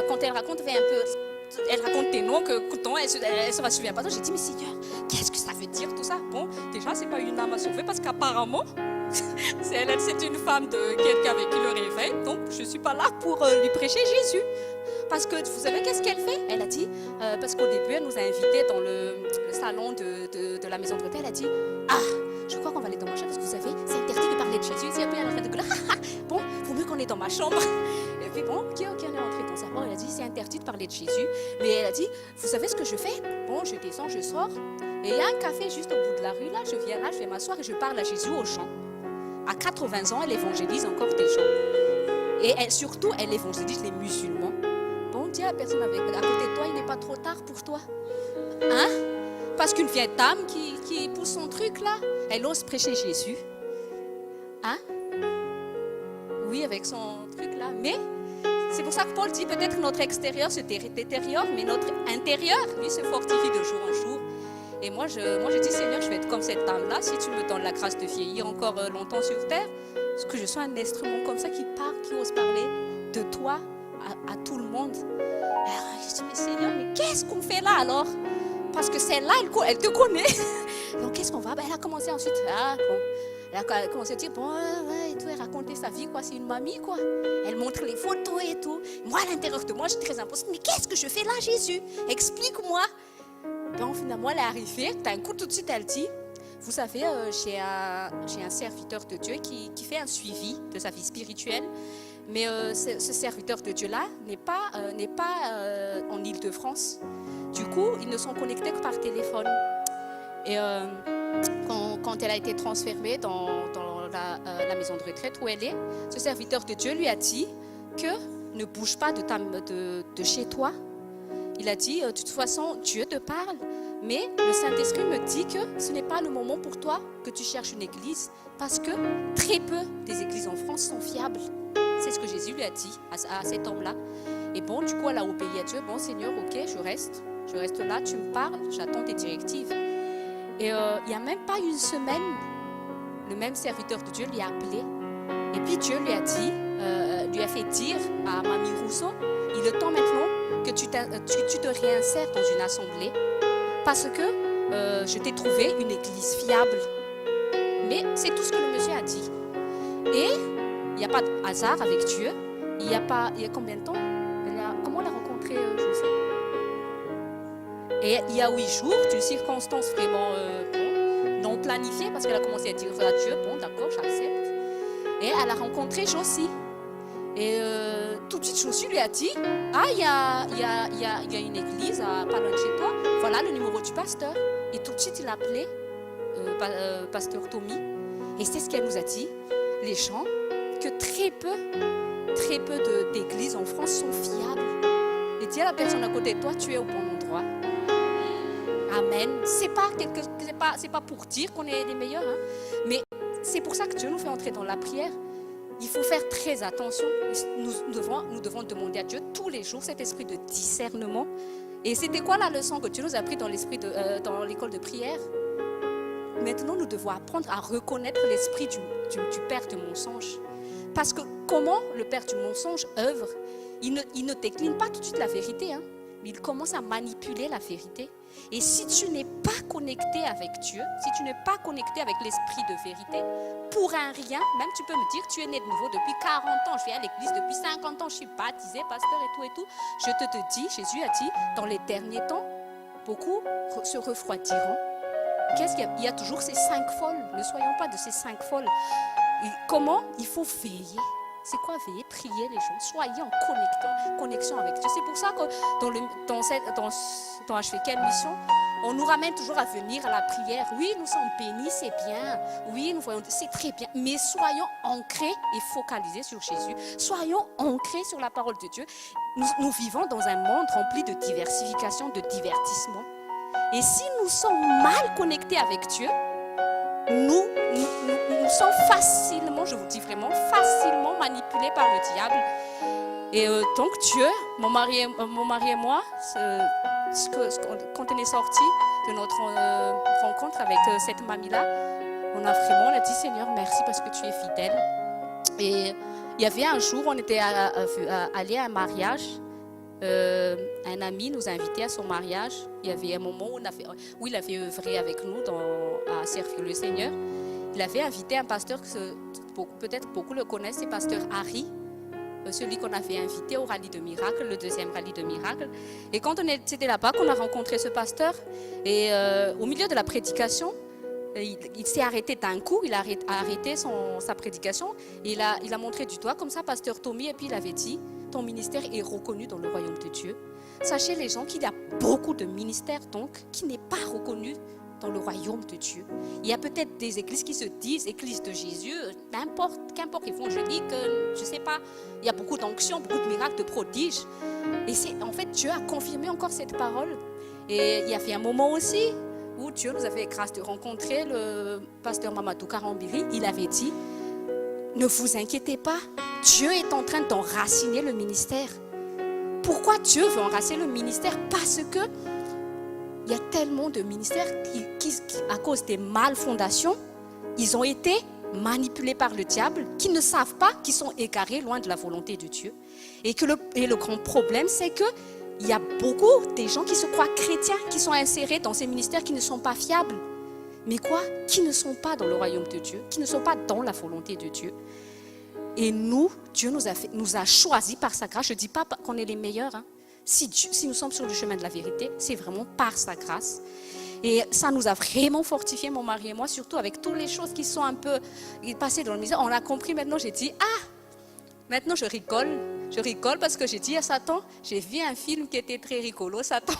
quand elle raconte, elle raconte des noms que elle ne se souvient pas. J'ai dit, mais Seigneur, qu'est-ce que ça veut dire tout ça? Bon, déjà, ce n'est pas une âme à sauver parce qu'apparemment, c'est une femme qui a vécu le réveil. Donc, je ne suis pas là pour lui prêcher Jésus. Parce que vous savez qu'est-ce qu'elle fait? Elle a dit, parce qu'au début, elle nous a invités dans le salon de la maison de retraite. Elle a dit, je crois qu'on va aller dans ma chambre parce que vous savez, c'est interdit de parler de Jésus. Et puis elle est en train de gueuler, bon, il vaut mieux qu'on est dans ma chambre. Et puis bon, ok, on est entré dans sa chambre. Elle a dit, c'est interdit de parler de Jésus. Mais elle a dit, vous savez ce que je fais? Bon, je descends, je sors. Et il y a un café juste au bout de la rue. Là, je viens là, je vais m'asseoir et je parle à Jésus au chant. À 80 ans, elle évangélise encore des gens. Et surtout, elle évangélise les musulmans. Bon, dis à la personne à côté de toi, il n'est pas trop tard pour toi. Hein? Parce qu'une vieille dame qui pousse son truc là, elle ose prêcher Jésus. Hein? Oui, avec son truc là. Mais c'est pour ça que Paul dit peut-être que notre extérieur se détériore, mais notre intérieur, lui, se fortifie de jour en jour. Et moi, je dis, Seigneur, je vais être comme cette dame-là, si tu me donnes la grâce de vieillir encore longtemps sur terre, parce que je sois un instrument comme ça qui parle, qui ose parler de toi à tout le monde. Alors, je dis, mais Seigneur, mais qu'est-ce qu'on fait là alors? Parce que celle-là, elle te connaît. Donc, qu'est-ce qu'on va? Elle a commencé ensuite. Bon. Elle a commencé à dire, bon, ouais, et tout, elle racontait sa vie, quoi, c'est une mamie, quoi. Elle montre les photos et tout. Moi, à l'intérieur de moi, je suis très impostée. Mais qu'est-ce que je fais là, Jésus? Explique-moi. Bon, finalement, elle est arrivée. D'un coup, tout de suite, elle dit, vous savez, j'ai un serviteur de Dieu qui fait un suivi de sa vie spirituelle. Mais ce serviteur de Dieu-là n'est pas en Île-de-France. Du coup, ils ne sont connectés que par téléphone. Et quand elle a été transférée dans la maison de retraite où elle est, ce serviteur de Dieu lui a dit que ne bouge pas de chez toi. Il a dit, de toute façon, Dieu te parle, mais le Saint-Esprit me dit que ce n'est pas le moment pour toi que tu cherches une église, parce que très peu des églises en France sont fiables. C'est ce que Jésus lui a dit à cet homme-là. Et bon, du coup, elle a obéi à Dieu. Bon, Seigneur, ok, je reste là, tu me parles, j'attends tes directives. Et il n'y a même pas une semaine, le même serviteur de Dieu lui a appelé. Et puis Dieu lui a dit, lui a fait dire à Mamie Rousseau, il est temps maintenant que tu te réinsères dans une assemblée, parce que je t'ai trouvé une église fiable. Mais c'est tout ce que le monsieur a dit. Et il n'y a pas de hasard avec Dieu. Il y a combien de temps? Comment on l'a rencontré, José? Et il y a 8 jours, d'une circonstance vraiment non planifiée, parce qu'elle a commencé à dire à Dieu, bon d'accord, j'accepte. Et elle a rencontré Josie. Et tout de suite, Josie lui a dit, ah, il y a une église pas loin de chez toi, voilà le numéro du pasteur. Et tout de suite, il a appelé pasteur Tommy. Et c'est ce qu'elle nous a dit, les gens, que très peu d'églises en France sont fiables. Et dis à la personne à côté de toi, tu es au bon endroit. Amen. C'est pas pour dire qu'on est les meilleurs, hein, mais c'est pour ça que Dieu nous fait entrer dans la prière. Il faut faire très attention. Nous devons demander à Dieu tous les jours cet esprit de discernement. Et c'était quoi la leçon que Dieu nous a appris dans l'école de prière? Maintenant, nous devons apprendre à reconnaître l'esprit du père du mensonge. Parce que comment le père du mensonge œuvre? Il ne décline pas tout de suite la vérité, hein, mais il commence à manipuler la vérité. Et si tu n'es pas connecté avec Dieu, si tu n'es pas connecté avec l'esprit de vérité, pour un rien, même tu peux me dire, tu es né de nouveau depuis 40 ans, je viens à l'église depuis 50 ans, je suis baptisé, pasteur et tout. Je te dis, Jésus a dit, dans les derniers temps, beaucoup se refroidiront. Qu'est-ce qu'il y a? Il y a toujours ces 5 folles. Ne soyons pas de ces 5 folles. Et comment? Il faut veiller. C'est quoi veiller? Prier les gens. Soyez en connexion avec Dieu. C'est pour ça que dans HVK Mission, on nous ramène toujours à venir à la prière. Oui, nous sommes bénis, c'est bien. Oui, nous voyons, c'est très bien. Mais soyons ancrés et focalisés sur Jésus. Soyons ancrés sur la parole de Dieu. Nous vivons dans un monde rempli de diversification, de divertissement. Et si nous sommes mal connectés avec Dieu, nous sommes facilement, je vous dis vraiment, facilement manipulés par le diable. Et donc Dieu, mon mari et moi, quand on est sortis de notre rencontre avec cette mamie-là, on a dit Seigneur, merci parce que tu es fidèle. Et il y avait un jour, on était allé à un mariage. Un ami nous a invités à son mariage. Il y avait un moment où il avait œuvré avec nous à servir le Seigneur. Il avait invité un pasteur, peut-être beaucoup le connaissent, c'est pasteur Harry, celui qu'on avait invité au rallye de Miracle, le 2e rallye de Miracle. Et quand c'était là-bas qu'on a rencontré ce pasteur, et au milieu de la prédication, il s'est arrêté d'un coup, il a arrêté sa prédication, et il a montré du doigt comme ça, pasteur Tommy, et puis il avait dit, ton ministère est reconnu dans le royaume de Dieu. Sachez les gens qu'il y a beaucoup de ministères donc qui n'est pas reconnu dans le royaume de Dieu. Il y a peut-être des églises qui se disent églises de Jésus, qu'importe évangélique, je ne sais pas, il y a beaucoup d'onctions, beaucoup de miracles, de prodiges. Et en fait, Dieu a confirmé encore cette parole. Et il y avait un moment aussi où Dieu nous avait grâce de rencontrer le pasteur Mamadou Karambiri. Il avait dit, ne vous inquiétez pas, Dieu est en train d'enraciner le ministère. Pourquoi Dieu veut enraciner le ministère? Parce que il y a tellement de ministères qui, à cause des malfondations, ils ont été manipulés par le diable, qui ne savent pas, qui sont égarés loin de la volonté de Dieu. Et le grand problème, c'est que il y a beaucoup des gens qui se croient chrétiens, qui sont insérés dans ces ministères qui ne sont pas fiables. mais quoi? Qui ne sont pas dans le royaume de Dieu, qui ne sont pas dans la volonté de Dieu. Et nous, Dieu nous a choisis par sa grâce. Je ne dis pas qu'on est les meilleurs. Hein. Si nous sommes sur le chemin de la vérité, c'est vraiment par sa grâce. Et ça nous a vraiment fortifié, mon mari et moi, surtout avec toutes les choses qui sont un peu passées dans le misère. On a compris maintenant, j'ai dit, maintenant je rigole. Je rigole parce que j'ai dit à Satan, j'ai vu un film qui était très rigolo, Satan.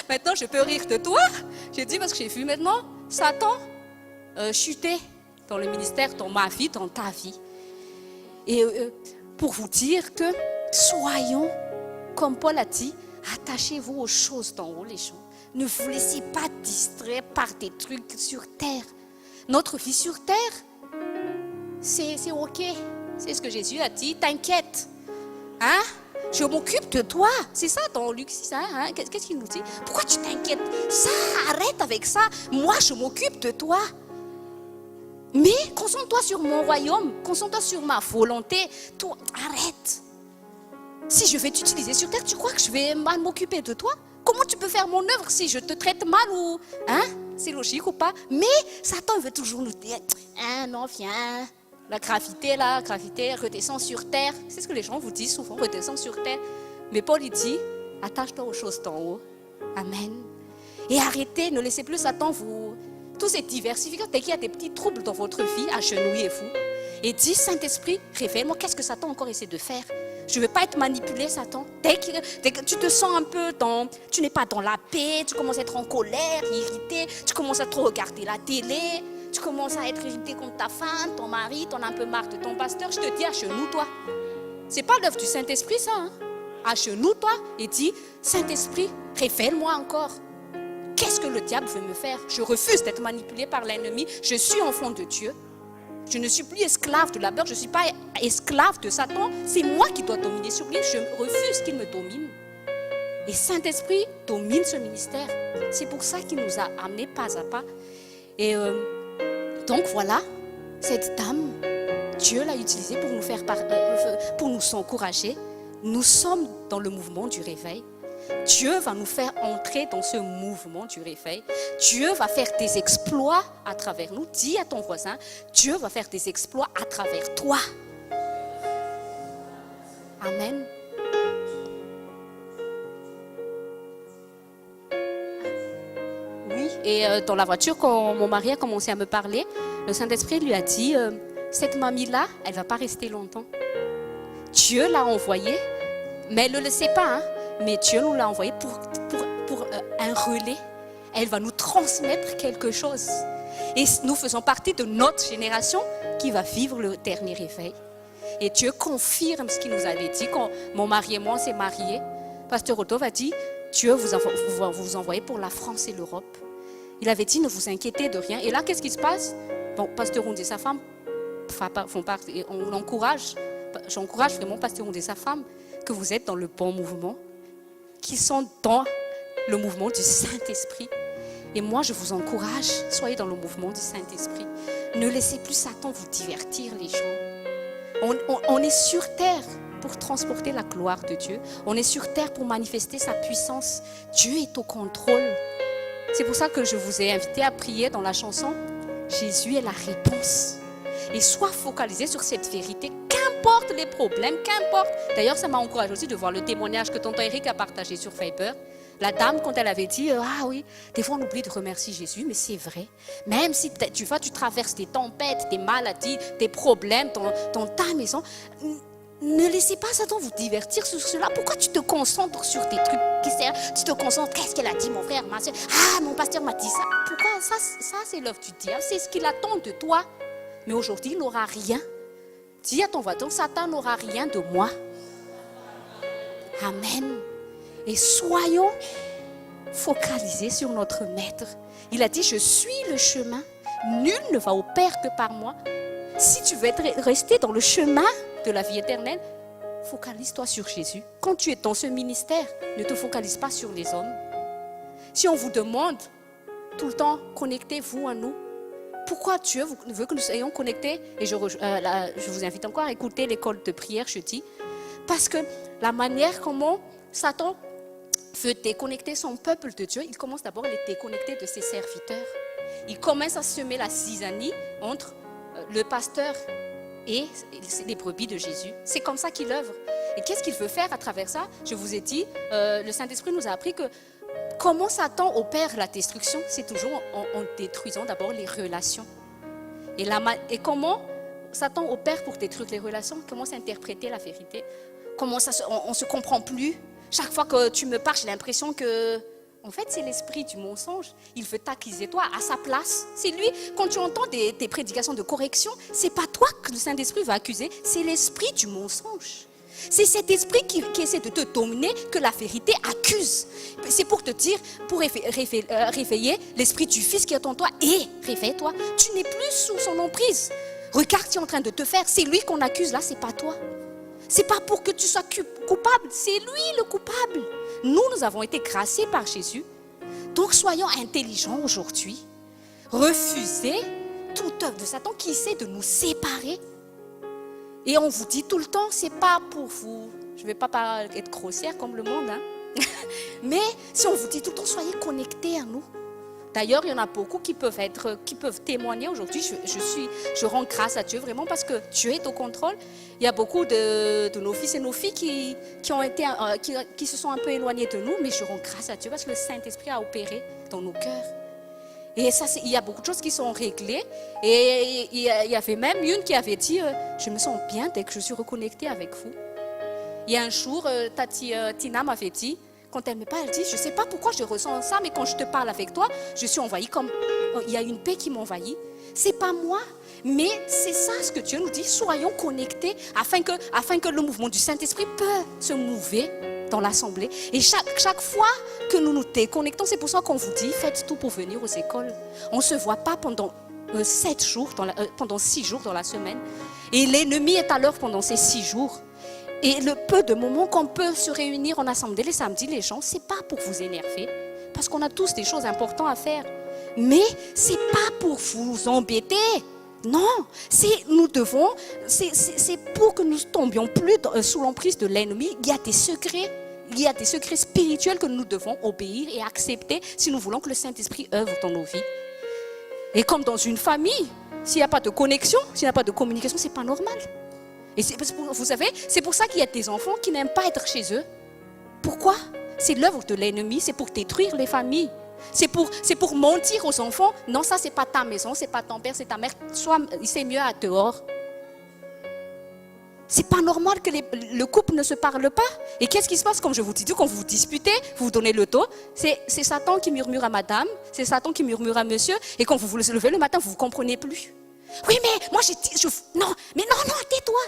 Maintenant je peux rire de toi. J'ai dit parce que j'ai vu maintenant Satan chuter dans le ministère, dans ma vie, dans ta vie. Et pour vous dire que soyons, comme Paul a dit, attachez-vous aux choses d'en haut, les gens. Ne vous laissez pas distraire par des trucs sur terre. Notre vie sur terre, c'est ok. C'est ce que Jésus a dit, t'inquiète. Hein? Je m'occupe de toi. C'est ça dans Luc 6. Hein? Qu'est-ce qu'il nous dit? Pourquoi tu t'inquiètes? Ça, arrête avec ça. Moi, je m'occupe de toi. Mais concentre-toi sur mon royaume. Concentre-toi sur ma volonté. Toi, arrête. Si je vais t'utiliser sur terre, tu crois que je vais mal m'occuper de toi? Comment tu peux faire mon œuvre si je te traite mal ou... Hein? C'est logique ou pas? Mais Satan veut toujours nous dire, non, viens. La gravité, redescend sur terre. C'est ce que les gens vous disent souvent, redescend sur terre. Mais Paul, il dit, attache-toi aux choses d'en haut. Amen. Et arrêtez, ne laissez plus Satan vous... Tous ces diversifications, dès qu'il y a des petits troubles dans votre vie, agenouillez-vous. Et dis, Saint-Esprit, révèle-moi, qu'est-ce que Satan encore essaie de faire? Je ne veux pas être manipulé, Satan. Dès que tu te sens un peu tu n'es pas dans la paix, tu commences à être en colère, irrité, tu commences à trop regarder la télé, tu commences à être irrité contre ta femme, ton mari, t'en as un peu marre de ton pasteur, je te dis, agenouille-toi. C'est pas l'œuvre du Saint-Esprit, ça. Hein? Agenouille-toi et dis, Saint-Esprit, révèle-moi encore. Qu'est-ce que le diable veut me faire? Je refuse d'être manipulé par l'ennemi. Je suis enfant de Dieu. Je ne suis plus esclave de la peur. Je ne suis pas esclave de Satan. C'est moi qui dois dominer sur lui. Je refuse qu'il me domine. Et Saint-Esprit domine ce ministère. C'est pour ça qu'il nous a amenés pas à pas. Et donc voilà, cette dame, Dieu l'a utilisée pour nous faire pour nous encourager. Nous sommes dans le mouvement du réveil. Dieu va nous faire entrer dans ce mouvement du réveil. Dieu va faire des exploits à travers nous. Dis à ton voisin, Dieu va faire des exploits à travers toi. Amen. Oui, et dans la voiture, quand mon mari a commencé à me parler, le Saint-Esprit lui a dit, cette mamie-là, elle ne va pas rester longtemps. Dieu l'a envoyée, mais elle ne le sait pas, hein. Mais Dieu nous l'a envoyé pour un relais. Elle va nous transmettre quelque chose. Et nous faisons partie de notre génération qui va vivre le dernier réveil. Et Dieu confirme ce qu'il nous avait dit quand mon mari et moi on s'est mariés. Pasteur Otto a dit, Dieu vous envoyez pour la France et l'Europe. Il avait dit, ne vous inquiétez de rien. Et là, qu'est-ce qui se passe? Bon, Pasteur Ound et sa femme font partie. On l'encourage. J'encourage vraiment Pasteur Ound et sa femme que vous êtes dans le bon mouvement, qui sont dans le mouvement du Saint-Esprit. Et moi, je vous encourage, soyez dans le mouvement du Saint-Esprit. Ne laissez plus Satan vous divertir, les gens. On est sur terre pour transporter la gloire de Dieu. On est sur terre pour manifester sa puissance. Dieu est au contrôle. C'est pour ça que je vous ai invité à prier dans la chanson « Jésus est la réponse ». Et sois focalisé sur cette vérité. Qu'importe les problèmes, qu'importe. D'ailleurs, ça m'a encouragé aussi de voir le témoignage que tonton Eric a partagé sur Viber. La dame, quand elle avait dit, ah oui, des fois on oublie de remercier Jésus, mais c'est vrai. Même si tu traverses des tempêtes, des maladies, des problèmes dans ta maison, ne laissez pas Satan vous divertir sur cela. Pourquoi tu te concentres sur des trucs qui servent? Tu te concentres, qu'est-ce qu'elle a dit, mon frère, ma soeur? Ah, mon pasteur m'a dit ça. Pourquoi? Ça c'est l'œuvre du diable, c'est ce qu'il attend de toi. Mais aujourd'hui, il n'aura rien. Dis à ton voisin, Satan n'aura rien de moi. Amen. Et soyons focalisés sur notre Maître. Il a dit, je suis le chemin. Nul ne va au Père que par moi. Si tu veux rester dans le chemin de la vie éternelle, focalise-toi sur Jésus. Quand tu es dans ce ministère, ne te focalise pas sur les hommes. Si on vous demande tout le temps, connectez-vous à nous. Pourquoi Dieu veut que nous soyons connectés? Et je vous invite encore à écouter l'école de prière jeudi. Parce que la manière comment Satan veut déconnecter son peuple de Dieu, il commence d'abord à les déconnecter de ses serviteurs. il commence à semer la zizanie entre le pasteur et les brebis de Jésus. C'est comme ça qu'il œuvre. Et qu'est-ce qu'il veut faire à travers ça? Je vous ai dit, le Saint-Esprit nous a appris que comment Satan opère la destruction, c'est toujours en détruisant d'abord les relations. Et comment Satan opère pour détruire les relations? Comment s'interpréter la vérité? Comment on ne se comprend plus? Chaque fois que tu me parles, j'ai l'impression que... En fait, c'est l'esprit du mensonge. Il veut t'accuser toi à sa place. C'est lui, quand tu entends tes prédications de correction, c'est pas toi que le Saint-Esprit va accuser, c'est l'esprit du mensonge. C'est cet esprit qui essaie de te dominer que la vérité accuse. C'est pour te dire, pour réveiller l'esprit du Fils qui est en toi. Et réveille-toi, tu n'es plus sous son emprise. Regarde ce qu'il est en train de te faire. C'est lui qu'on accuse là, c'est pas toi. C'est pas pour que tu sois coupable, c'est lui le coupable. Nous avons été graciés par Jésus. Donc soyons intelligents aujourd'hui. Refusez toute œuvre de Satan qui essaie de nous séparer. Et on vous dit tout le temps, c'est pas pour vous. Je ne vais pas être grossière comme le monde. Mais si on vous dit tout le temps, soyez connectés à nous. D'ailleurs, il y en a beaucoup qui peuvent témoigner aujourd'hui. Je rends grâce à Dieu vraiment parce que Dieu est au contrôle. Il y a beaucoup de nos fils et nos filles qui se sont un peu éloignés de nous, mais je rends grâce à Dieu parce que le Saint-Esprit a opéré dans nos cœurs. Et ça, il y a beaucoup de choses qui sont réglées. Et il y avait même une qui avait dit, je me sens bien dès que je suis reconnectée avec vous. Il y a un jour, Tati Tina m'avait dit, quand elle me parle, elle dit, je ne sais pas pourquoi je ressens ça, mais quand je te parle avec toi, je suis envahie comme... Il y a une paix qui m'envahit. Ce n'est pas moi, mais c'est ça ce que Dieu nous dit. Soyons connectés afin que le mouvement du Saint-Esprit peut se mouver dans l'assemblée. Et chaque fois que nous nous déconnectons, c'est pour ça qu'on vous dit, faites tout pour venir aux écoles. On ne se voit pas pendant 7 jours, pendant 6 jours dans la semaine. Et l'ennemi est à l'heure pendant ces 6 jours. Et le peu de moments qu'on peut se réunir en assemblée les samedis, les gens, c'est pas pour vous énerver, parce qu'on a tous des choses importantes à faire. Mais c'est pas pour vous embêter. Non, c'est pour que nous tombions plus sous l'emprise de l'ennemi. Il y a des secrets spirituels que nous devons obéir et accepter si nous voulons que le Saint-Esprit œuvre dans nos vies. Et comme dans une famille, s'il n'y a pas de connexion, s'il n'y a pas de communication, c'est pas normal. Et vous savez, c'est pour ça qu'il y a des enfants qui n'aiment pas être chez eux. Pourquoi? C'est l'œuvre de l'ennemi, c'est pour détruire les familles. C'est pour mentir aux enfants. Non, ça, c'est pas ta maison, c'est pas ton père, c'est ta mère. C'est mieux à dehors. C'est pas normal que le couple ne se parle pas. Et qu'est-ce qui se passe, comme je vous dis, quand vous vous disputez, vous vous donnez le dos, c'est Satan qui murmure à madame, c'est Satan qui murmure à monsieur. Et quand vous vous levez le matin, vous ne comprenez plus. Oui, mais moi, non, tais-toi.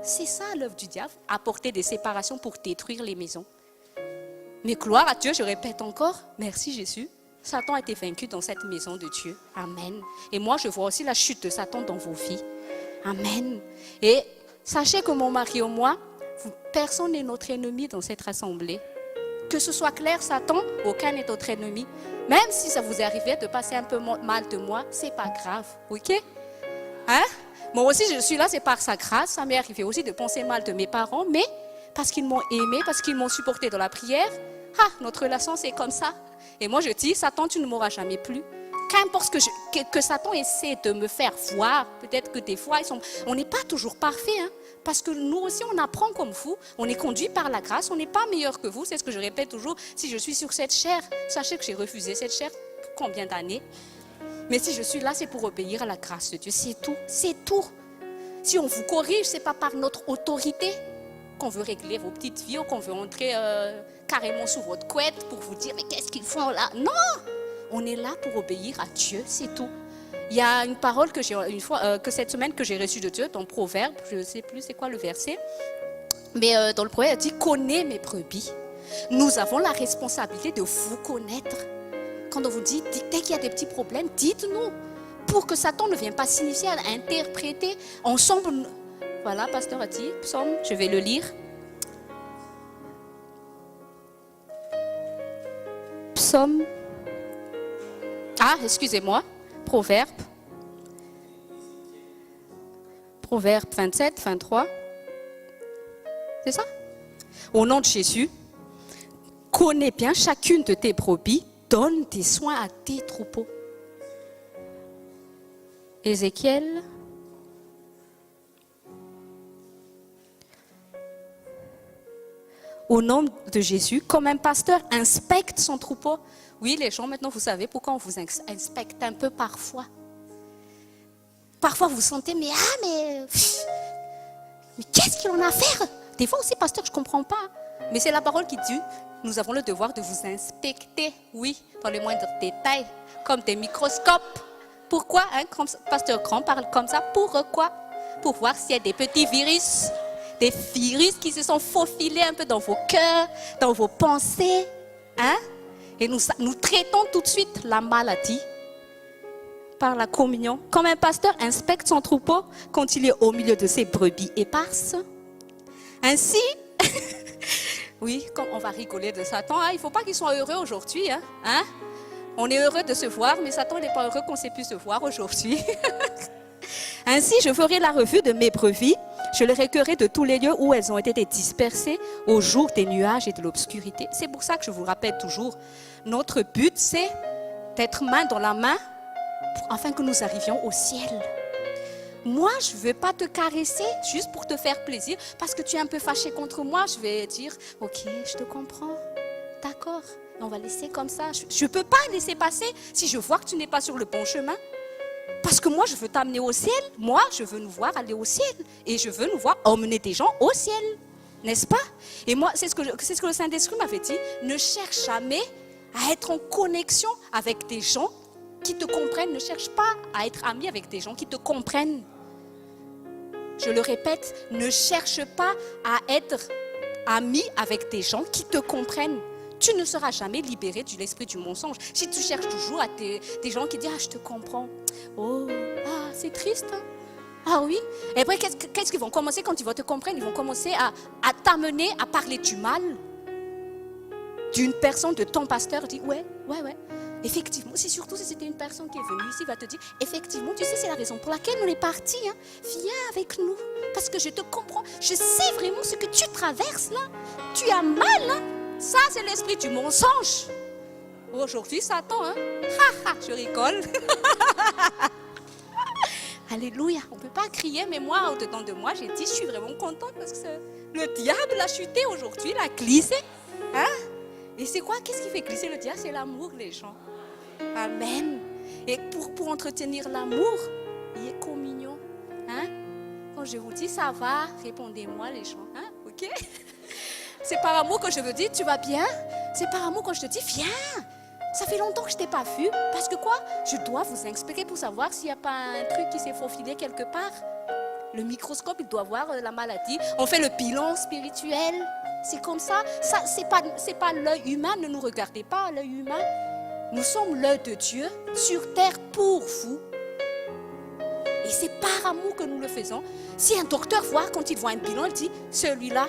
C'est ça l'œuvre du diable, apporter des séparations pour détruire les maisons. Mais gloire à Dieu, je répète encore, merci Jésus, Satan a été vaincu dans cette maison de Dieu. Amen. Et moi, je vois aussi la chute de Satan dans vos vies. Amen. Et sachez que mon mari et moi, personne n'est notre ennemi dans cette assemblée. Que ce soit clair, Satan, aucun n'est notre ennemi. Même si ça vous est arrivé de passer un peu mal de moi, c'est pas grave, ok? Moi aussi, je suis là, c'est par sa grâce. Ça m'est arrivé aussi de penser mal de mes parents, mais parce qu'ils m'ont aimé, parce qu'ils m'ont supporté dans la prière, notre relation, c'est comme ça. Et moi, je dis, Satan, tu ne m'auras jamais plus. Qu'importe que Satan essaie de me faire voir, peut-être que des fois, on n'est pas toujours parfait, parce que nous aussi, on apprend comme vous, on est conduit par la grâce, on n'est pas meilleur que vous. C'est ce que je répète toujours, si je suis sur cette chair, sachez que j'ai refusé cette chair combien d'années. Mais si je suis là, c'est pour obéir à la grâce de Dieu. C'est tout, c'est tout. Si on vous corrige, ce n'est pas par notre autorité qu'on veut régler vos petites vies ou qu'on veut entrer carrément sous votre couette pour vous dire, mais qu'est-ce qu'ils font là? Non, on est là pour obéir à Dieu, c'est tout. Il y a une parole que j'ai que cette semaine que j'ai reçue de Dieu dans Proverbe, je ne sais plus c'est quoi le verset, mais dans le Proverbe, il dit, connais mes brebis. Nous avons la responsabilité de vous connaître. Quand on vous dit, dès qu'il y a des petits problèmes, dites-nous, pour que Satan ne vienne pas signifier, à interpréter ensemble. Voilà, pasteur a dit, psaume, je vais le lire. Psaume, excusez-moi, Proverbe 27, 23. C'est ça? Au nom de Jésus, connais bien chacune de tes brebis, donne des soins à tes troupeaux. Ézéchiel. Au nom de Jésus, comme un pasteur inspecte son troupeau. Oui, les gens, maintenant, vous savez pourquoi on vous inspecte un peu parfois. Parfois, vous sentez, mais qu'est-ce qu'il en a à faire? Des fois aussi, pasteur, je ne comprends pas. Mais c'est la parole qui dit, nous avons le devoir de vous inspecter, oui, dans les moindres détails, comme des microscopes. Pourquoi, comme pasteur Grand parle comme ça? Pourquoi? Pour voir s'il y a des petits virus. Des virus qui se sont faufilés un peu dans vos cœurs, dans vos pensées. Et nous traitons tout de suite la maladie par la communion. Comme un pasteur inspecte son troupeau quand il est au milieu de ses brebis éparses. Ainsi, oui, comme on va rigoler de Satan, il ne faut pas qu'il soit heureux aujourd'hui. On est heureux de se voir, mais Satan n'est pas heureux qu'on ne sait plus se voir aujourd'hui. Ainsi, je ferai la revue de mes brebis. Je les recueillerai de tous les lieux où elles ont été dispersées au jour des nuages et de l'obscurité. C'est pour ça que je vous rappelle toujours, notre but, c'est d'être main dans la main afin que nous arrivions au ciel. Moi, je ne veux pas te caresser juste pour te faire plaisir parce que tu es un peu fâché contre moi. Je vais dire, ok, je te comprends, d'accord, on va laisser comme ça. Je ne peux pas laisser passer si je vois que tu n'es pas sur le bon chemin. Parce que moi, je veux t'amener au ciel. Moi, je veux nous voir aller au ciel. Et je veux nous voir emmener des gens au ciel. N'est-ce pas? Et moi, c'est ce que le Saint-Esprit m'avait dit. Ne cherche jamais à être en connexion avec des gens qui te comprennent. Ne cherche pas à être ami avec des gens qui te comprennent. Je le répète, ne cherche pas à être ami avec des gens qui te comprennent. Tu ne seras jamais libéré de l'esprit du mensonge. Si tu cherches toujours à des gens qui disent « Ah, je te comprends. Oh, c'est triste. Ah oui. » Et après, qu'est-ce qu'ils vont commencer quand ils vont te comprendre? Ils vont commencer à t'amener à parler du mal d'une personne, de ton pasteur. Dit « Ouais. Effectivement, surtout si c'était une personne qui est venue ici, il va te dire « Effectivement, tu sais, c'est la raison pour laquelle on est parti. Viens avec nous. Parce que je te comprends. Je sais vraiment ce que tu traverses là. Tu as mal, Ça, c'est l'esprit du mensonge. Aujourd'hui, Satan, je rigole. Alléluia. On ne peut pas crier, mais moi, au-dedans de moi, j'ai dit, je suis vraiment contente parce que le diable a chuté aujourd'hui, il a glissé. Et c'est quoi? Qu'est-ce qui fait glisser le diable? C'est l'amour, les gens. Amen. Et pour entretenir l'amour, il y a communion. Quand je vous dis, ça va, répondez-moi, les gens. Ok? C'est par amour que je veux dire, tu vas bien? C'est par amour quand je te dis, viens. Ça fait longtemps que je ne t'ai pas vu. Parce que quoi? Je dois vous expliquer pour savoir s'il n'y a pas un truc qui s'est faufilé quelque part. Le microscope, il doit voir la maladie. On fait le bilan spirituel. C'est comme ça. Ça c'est pas l'œil humain. Ne nous regardez pas à l'œil humain. Nous sommes l'œil de Dieu sur terre pour vous. Et c'est par amour que nous le faisons. Si un docteur voit, quand il voit un bilan, il dit, celui-là,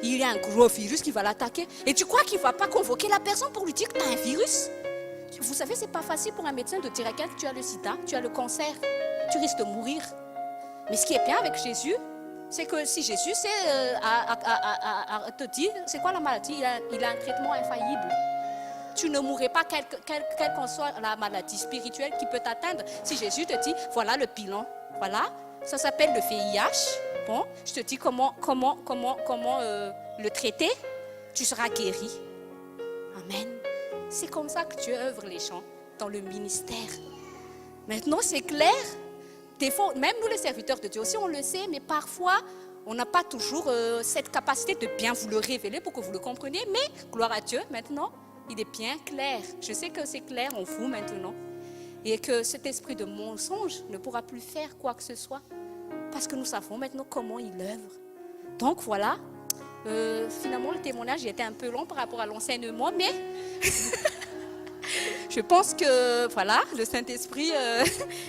il y a un gros virus qui va l'attaquer. Et tu crois qu'il ne va pas convoquer la personne pour lui dire que tu as un virus? Vous savez, ce n'est pas facile pour un médecin de dire à quelqu'un que tu as le sida, tu as le cancer, tu risques de mourir. Mais ce qui est bien avec Jésus, c'est que si Jésus sait te dire, c'est quoi la maladie, il a un traitement infaillible. Tu ne mourrais pas, quelle qu'en soit la maladie spirituelle qui peut t'atteindre. Si Jésus te dit, voilà le bilan, voilà, ça s'appelle le VIH. Bon, je te dis comment le traiter, tu seras guéri. Amen. C'est comme ça que Dieu œuvre les gens dans le ministère. Maintenant, c'est clair. Des fois, même nous les serviteurs de Dieu aussi, on le sait, mais parfois, on n'a pas toujours cette capacité de bien vous le révéler pour que vous le compreniez. Mais, gloire à Dieu, maintenant, il est bien clair. Je sais que c'est clair en vous maintenant. Et que cet esprit de mensonge ne pourra plus faire quoi que ce soit. Parce que nous savons maintenant comment il œuvre. Donc voilà, finalement le témoignage était un peu long par rapport à l'enseignement, mais je pense que voilà, le Saint-Esprit,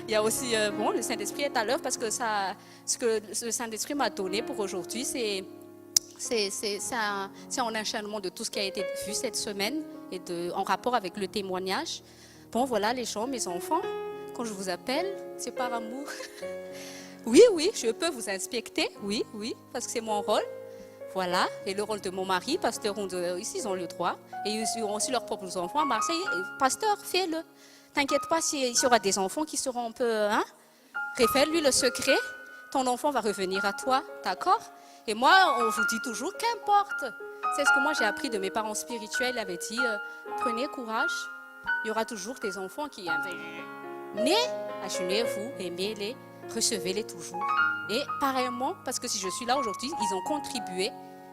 il y a aussi, le Saint-Esprit est à l'œuvre parce que ce que le Saint-Esprit m'a donné pour aujourd'hui, c'est un enchaînement de tout ce qui a été vu cette semaine et en rapport avec le témoignage. Bon voilà les gens, mes enfants, quand je vous appelle, c'est par amour. Oui, je peux vous inspecter, oui, parce que c'est mon rôle. Voilà, et le rôle de mon mari, pasteur, ici ils ont le droit. Et ils ont aussi leurs propres enfants à Marseille. Pasteur, fais-le. T'inquiète pas s'il y aura des enfants qui seront un peu Révèle-lui le secret. Ton enfant va revenir à toi, d'accord? Et moi, on vous dit toujours, qu'importe. C'est ce que moi j'ai appris de mes parents spirituels. Ils avaient dit, prenez courage. Il y aura toujours des enfants qui mais achetez-vous, aimez-les, recevez-les toujours. Et pareillement, parce que si je suis là aujourd'hui, ils ont contribué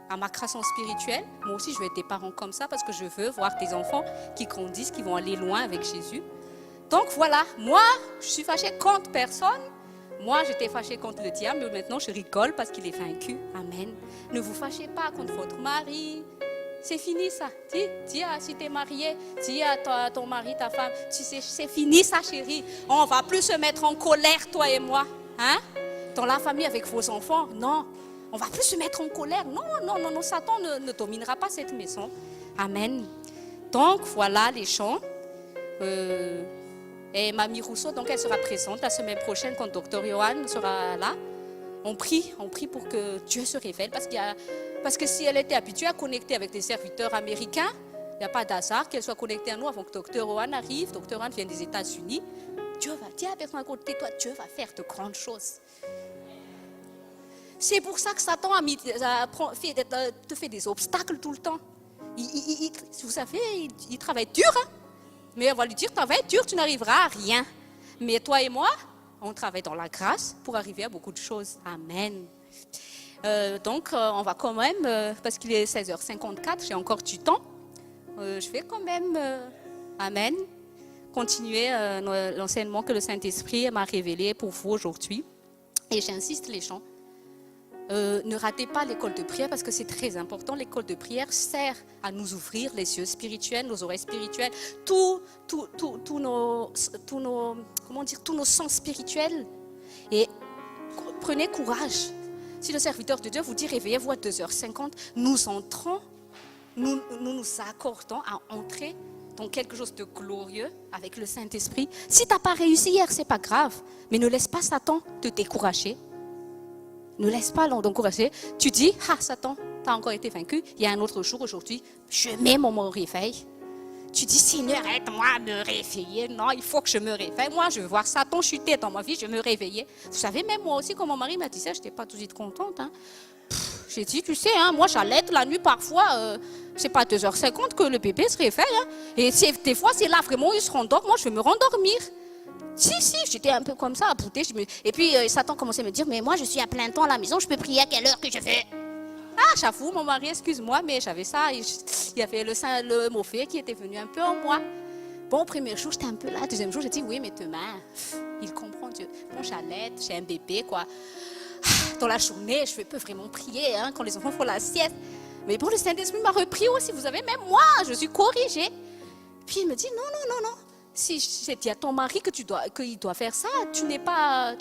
à ma croissance spirituelle. Moi aussi, je veux être des parents comme ça parce que je veux voir des enfants qui grandissent, qui vont aller loin avec Jésus. Donc voilà, moi, je suis fâchée contre personne. Moi, j'étais fâchée contre le diable, mais maintenant, je rigole parce qu'il est vaincu. Amen. Ne vous fâchez pas contre votre mari. C'est fini ça. Dis si tu es marié, dis à ton mari, ta femme, c'est fini ça, chérie. On ne va plus se mettre en colère, toi et moi. Hein? Dans la famille avec vos enfants, non. On ne va plus se mettre en colère. Non, Satan ne dominera pas cette maison. Amen. Donc, voilà les chants. Et Mamie Rousseau, donc elle sera présente la semaine prochaine quand Dr Johan sera là. On prie pour que Dieu se révèle parce que si elle était habituée à connecter avec des serviteurs américains, il n'y a pas d'hasard qu'elle soit connectée à nous avant que Dr Johan arrive. Dr Johan vient des États-Unis. Dieu va dire à la personne à côté de toi, Dieu va faire de grandes choses. C'est pour ça que Satan te fait des obstacles tout le temps. Vous savez, il travaille dur, hein? Mais on va lui dire, travaille dur, tu n'arriveras à rien. Mais toi et moi, on travaille dans la grâce pour arriver à beaucoup de choses. Amen. Donc, on va quand même, parce qu'il est 16h54, j'ai encore du temps. Je vais quand même, amen, continuer l'enseignement que le Saint-Esprit m'a révélé pour vous aujourd'hui. Et j'insiste les gens. Ne ratez pas l'école de prière parce que c'est très important. L'école de prière sert à nous ouvrir les yeux spirituels, nos oreilles spirituelles, tous nos sens spirituels. Et prenez courage. Si le serviteur de Dieu vous dit réveillez-vous à 2h50, nous entrons, nous accordons à entrer dans quelque chose de glorieux avec le Saint-Esprit. Si tu n'as pas réussi hier, ce n'est pas grave, mais ne laisse pas Satan te décourager. Ne laisse pas l'encourager. Tu dis, Satan, tu as encore été vaincu. Il y a un autre jour aujourd'hui. Je mets mon réveil. Tu dis, Seigneur, aide-moi à me réveiller. Non, il faut que je me réveille. Moi, je veux voir Satan chuter dans ma vie. Je me réveiller. Vous savez, même moi aussi, quand mon mari m'a dit ça, je n'étais pas tout de suite contente. Hein. J'ai dit, tu sais, hein, moi, j'allaite la nuit parfois. C'est pas 2h50 que le bébé se réveille. Hein. Et des fois, c'est là vraiment, il se rendort. Moi, je vais me rendormir. Si, j'étais un peu comme ça, à bouter. Et puis, Satan commençait à me dire, mais moi, je suis à plein temps à la maison, je peux prier à quelle heure que je veux. J'avoue, mon mari, excuse-moi, mais j'avais ça. Il y avait le Mophée qui était venu un peu en moi. Bon, premier jour, j'étais un peu là. Deuxième jour, j'ai dit, oui, mais demain, il comprend Dieu. Bon, j'allaite, j'ai un bébé, quoi. Dans la journée, je peux vraiment prier, hein, quand les enfants font la sieste. Mais bon, le Saint-Esprit m'a repris aussi. Vous savez, même moi, je suis corrigée. Puis il me dit, non. Si j'ai dit à ton mari qu'il doit faire ça, tu n'es pas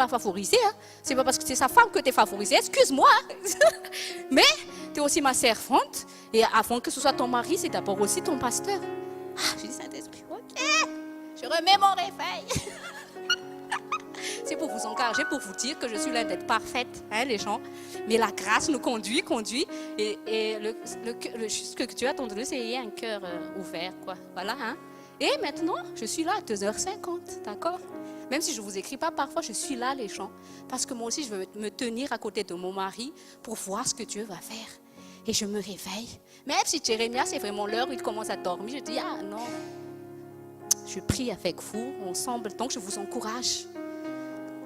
favorisé. Hein? C'est pas parce que c'est sa femme que tu es favorisé. Excuse-moi. Hein? Mais tu es aussi ma servante. Et avant que ce soit ton mari, c'est d'abord aussi ton pasteur. J'ai dit Saint-Esprit, ok. Je remets mon réveil. C'est pour vous encourager, pour vous dire que je suis loin d'être parfaite, hein, les gens. Mais la grâce nous conduit. Et ce que tu as entendu, c'est un cœur ouvert, quoi. Voilà, hein. Et maintenant, je suis là à 2h50, d'accord? Même si je ne vous écris pas parfois, je suis là, les gens. Parce que moi aussi, je veux me tenir à côté de mon mari pour voir ce que Dieu va faire. Et je me réveille. Même si Jérémie, c'est vraiment l'heure où il commence à dormir, je dis, non. Je prie avec vous, ensemble. Donc, je vous encourage.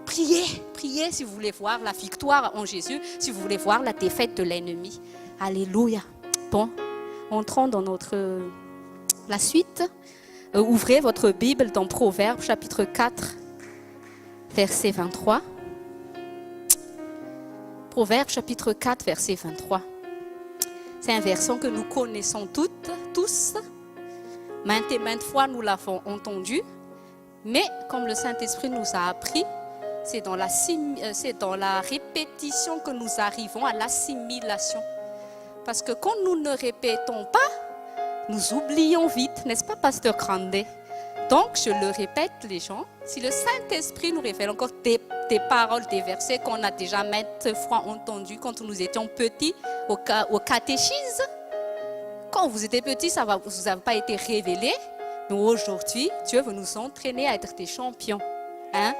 Priez si vous voulez voir la victoire en Jésus, si vous voulez voir la défaite de l'ennemi. Alléluia. Bon, entrons dans la suite. Ouvrez votre Bible dans Proverbes, chapitre 4, verset 23. Proverbes, chapitre 4, verset 23. C'est un verset que nous connaissons tous. Maintes et maintes fois, nous l'avons entendu. Mais comme le Saint-Esprit nous a appris, c'est dans la répétition que nous arrivons à l'assimilation. Parce que quand nous ne répétons pas, nous oublions vite, n'est-ce pas, Pasteur Grandé? Donc, je le répète, les gens, si le Saint-Esprit nous révèle encore des paroles, des versets qu'on a déjà maintes fois entendus quand nous étions petits au catéchisme, quand vous étiez petits, ça ne vous a pas été révélé, mais aujourd'hui, Dieu veut nous entraîner à être des champions. Hein?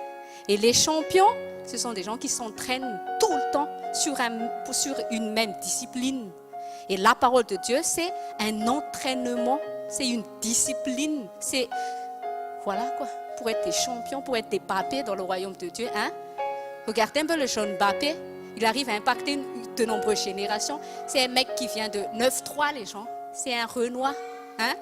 Et les champions, ce sont des gens qui s'entraînent tout le temps sur une même discipline. Et la parole de Dieu, c'est un entraînement, c'est une discipline. C'est, voilà quoi, pour être des champions, pour être des Mbappé dans le royaume de Dieu. Hein? Regardez un peu le jeune Mbappé, il arrive à impacter de nombreuses générations. C'est un mec qui vient de 9-3, les gens. C'est un Renoir. Hein?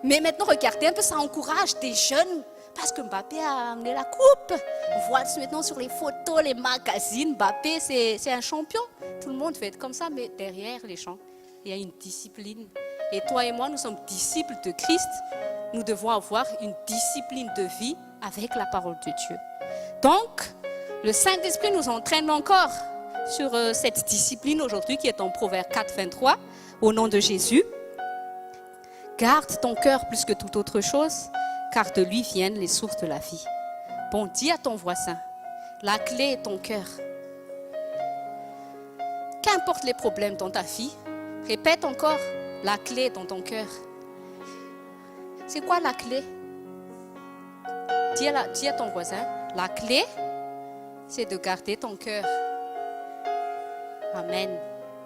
Mais maintenant, regardez un peu, ça encourage des jeunes. Parce que Mbappé a amené la coupe. On voit maintenant sur les photos, les magazines, Mbappé, c'est un champion. Tout le monde veut être comme ça, mais derrière les gens, il y a une discipline. Et toi et moi, nous sommes disciples de Christ. Nous devons avoir une discipline de vie avec la parole de Dieu. Donc, le Saint-Esprit nous entraîne encore sur cette discipline aujourd'hui qui est en Proverbe 4, 23, au nom de Jésus. Garde ton cœur plus que toute autre chose, car de lui viennent les sources de la vie. Bon, dis à ton voisin, la clé est ton cœur. Qu'importe les problèmes dans ta vie, répète encore, la clé est dans ton cœur. C'est quoi la clé? Dis à ton voisin, la clé, c'est de garder ton cœur. Amen.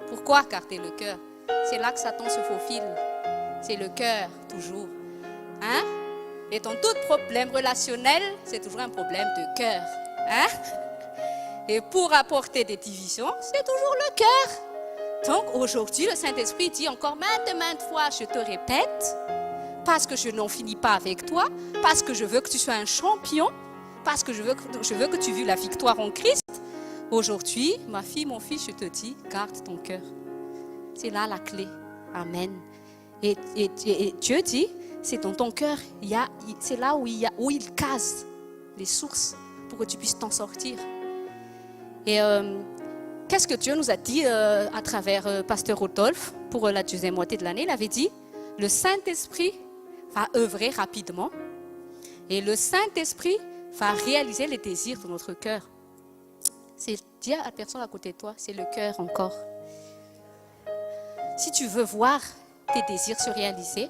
Pourquoi garder le cœur? C'est là que Satan se faufile. C'est le cœur, toujours. Hein? Et dans tout problème relationnel, c'est toujours un problème de cœur. Hein? Et pour apporter des divisions, c'est toujours le cœur. Donc aujourd'hui, le Saint-Esprit dit encore maintes fois, je te répète, parce que je n'en finis pas avec toi, parce que je veux que tu sois un champion, parce que je veux que tu vives la victoire en Christ. Aujourd'hui, ma fille, mon fils, je te dis, garde ton cœur. C'est là la clé. Amen. Et Dieu dit, c'est dans ton cœur, c'est là où il case les sources pour que tu puisses t'en sortir. Et qu'est-ce que Dieu nous a dit à travers Pasteur Rodolphe pour la deuxième moitié de l'année? Il avait dit, le Saint-Esprit va œuvrer rapidement et le Saint-Esprit va réaliser les désirs de notre cœur. C'est dire à la personne à côté de toi, c'est le cœur encore. Si tu veux voir tes désirs se réaliser,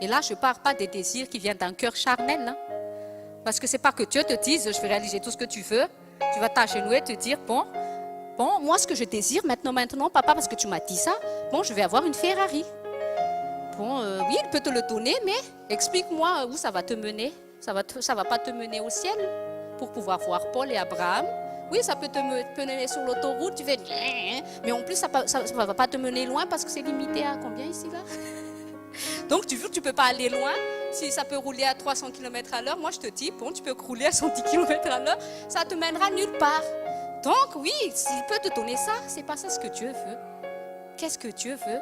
et là je ne parle pas des désirs qui viennent d'un cœur charnel, hein, parce que ce n'est pas que Dieu te dise, je vais réaliser tout ce que tu veux, tu vas t'agenouiller et te dire, bon, moi ce que je désire maintenant, papa, parce que tu m'as dit ça, bon, je vais avoir une Ferrari. Bon, oui, il peut te le donner, mais explique-moi où ça va te mener. Ça va pas te mener au ciel pour pouvoir voir Paul et Abraham. Oui, ça peut te mener sur l'autoroute, tu fais... Mais en plus, ça ne va pas te mener loin parce que c'est limité à combien ici, là? Donc, tu ne peux pas aller loin. Si ça peut rouler à 300 km/h, moi, je te dis, bon, tu peux rouler à 110 km/h, ça ne te mènera nulle part. Donc, oui, s'il peut te donner ça, ce n'est pas ça ce que Dieu veut. Qu'est-ce que Dieu veut?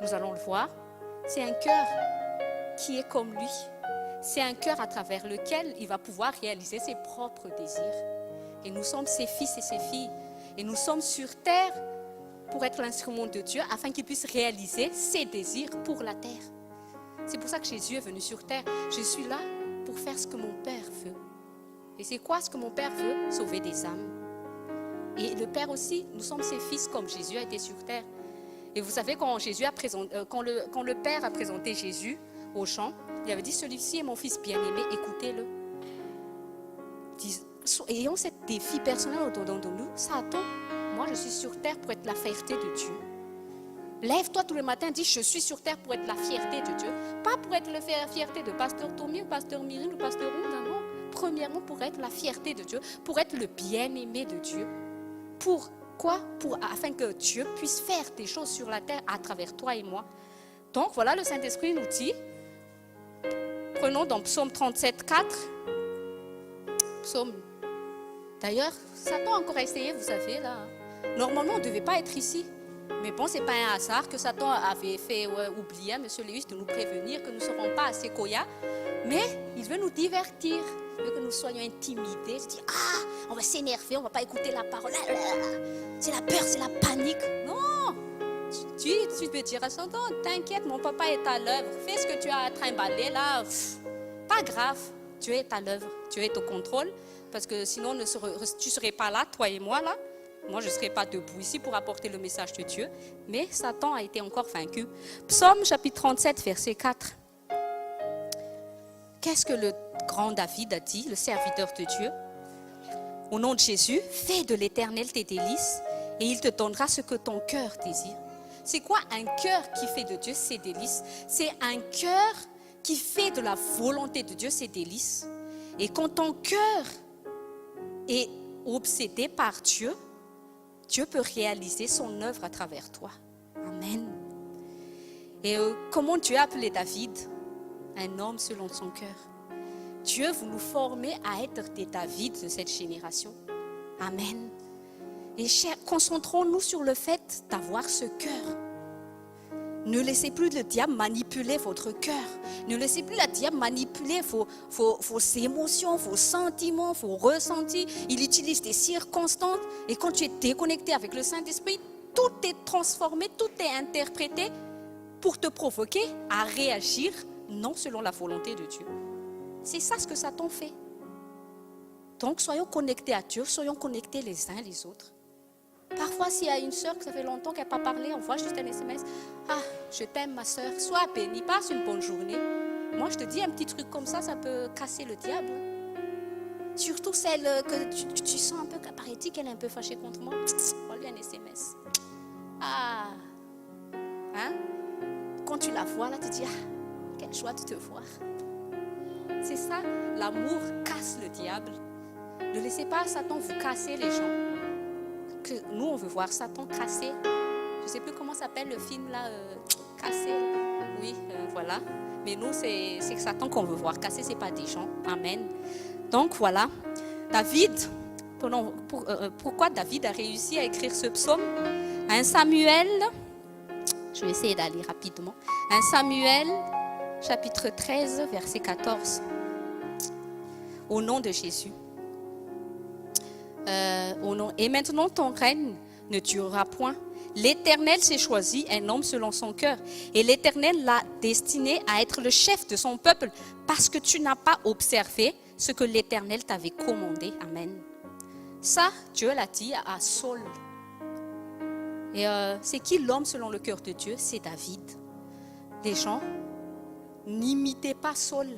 Nous allons le voir. C'est un cœur qui est comme lui. C'est un cœur à travers lequel il va pouvoir réaliser ses propres désirs. Et nous sommes ses fils et ses filles. Et nous sommes sur terre pour être l'instrument de Dieu afin qu'il puisse réaliser ses désirs pour la terre. C'est pour ça que Jésus est venu sur terre. Je suis là pour faire ce que mon Père veut. Et c'est quoi ce que mon Père veut? Sauver des âmes. Et le Père aussi, nous sommes ses fils comme Jésus a été sur terre. Et vous savez, quand le Père a présenté Jésus aux gens, il avait dit, celui-ci est mon fils bien-aimé, écoutez-le. Ayons ce défi personnel autour de nous. Satan, moi je suis sur terre pour être la fierté de Dieu. Lève-toi tous les matins, dis je suis sur terre pour être la fierté de Dieu. Pas pour être la fierté de Pasteur Tommy ou Pasteur Myrine ou Pasteur Rouge, non. Premièrement pour être la fierté de Dieu, pour être le bien-aimé de Dieu. Pour quoi? Afin que Dieu puisse faire des choses sur la terre à travers toi et moi. Donc voilà, le Saint-Esprit nous dit, prenons dans Psaume 37, 4. Psaume. D'ailleurs, Satan a encore essayé, vous savez, là. Normalement, on ne devait pas être ici. Mais bon, ce n'est pas un hasard que Satan avait fait oublier à M. Lewis de nous prévenir que nous ne serons pas assez koya. Mais il veut nous divertir. Il veut que nous soyons intimidés. Il se dit, on va s'énerver, on ne va pas écouter la parole. C'est la peur, c'est la panique. Non! Tu peux dire à Satan, t'inquiète, mon papa est à l'œuvre. Fais ce que tu as à trimballer là. Pas grave, Dieu est à l'œuvre. Dieu est au contrôle. Parce que sinon, tu ne serais pas là, toi et moi là. Moi, je ne serais pas debout ici pour apporter le message de Dieu. Mais Satan a été encore vaincu. Psaume chapitre 37, verset 4. grand David a dit, le serviteur de Dieu, au nom de Jésus, fais de l'Éternel tes délices et il te donnera ce que ton cœur désire. C'est quoi un cœur qui fait de Dieu ses délices? C'est un cœur qui fait de la volonté de Dieu ses délices. Et quand ton cœur est obsédé par Dieu, Dieu peut réaliser son œuvre à travers toi. Amen. Et comment Dieu a appelé David? Un homme selon son cœur. Dieu veut nous former à être des David de cette génération. Amen. Et concentrons-nous sur le fait d'avoir ce cœur. Ne laissez plus le diable manipuler votre cœur. Ne laissez plus le diable manipuler vos émotions, vos sentiments, vos ressentis. Il utilise des circonstances. Et quand tu es déconnecté avec le Saint-Esprit, tout est transformé, tout est interprété pour te provoquer à réagir non selon la volonté de Dieu. C'est ça ce que Satan fait. Donc soyons connectés à Dieu, soyons connectés les uns les autres. Parfois, s'il y a une sœur que ça fait longtemps qu'elle n'a pas parlé, on voit juste un SMS. Ah, je t'aime ma sœur, sois bénie, passe une bonne journée. Moi, je te dis, un petit truc comme ça peut casser le diable. Surtout celle que tu sens un peu, paraît-il qu'elle est un peu fâchée contre moi. Envoie-lui un SMS. Ah, hein? Quand tu la vois, là, tu te dis, ah, quelle joie de te voir. C'est ça, l'amour casse le diable. Ne laissez pas Satan vous casser les gens. Que nous, on veut voir Satan casser. Je ne sais plus comment s'appelle le film là, casser. Oui, voilà. Mais nous, c'est Satan qu'on veut voir casser, ce n'est pas des gens. Amen. Donc voilà. David, pourquoi David a réussi à écrire ce psaume? 1 Samuel, je vais essayer d'aller rapidement. 1 Samuel, chapitre 13, verset 14. Au nom de Jésus. Et maintenant ton règne ne durera point. L'Éternel s'est choisi un homme selon son cœur. Et l'Éternel l'a destiné à être le chef de son peuple parce que tu n'as pas observé ce que l'Éternel t'avait commandé. Amen. Ça, Dieu l'a dit à Saul. Et c'est qui l'homme selon le cœur de Dieu? C'est David. Les gens, n'imitez pas Saul.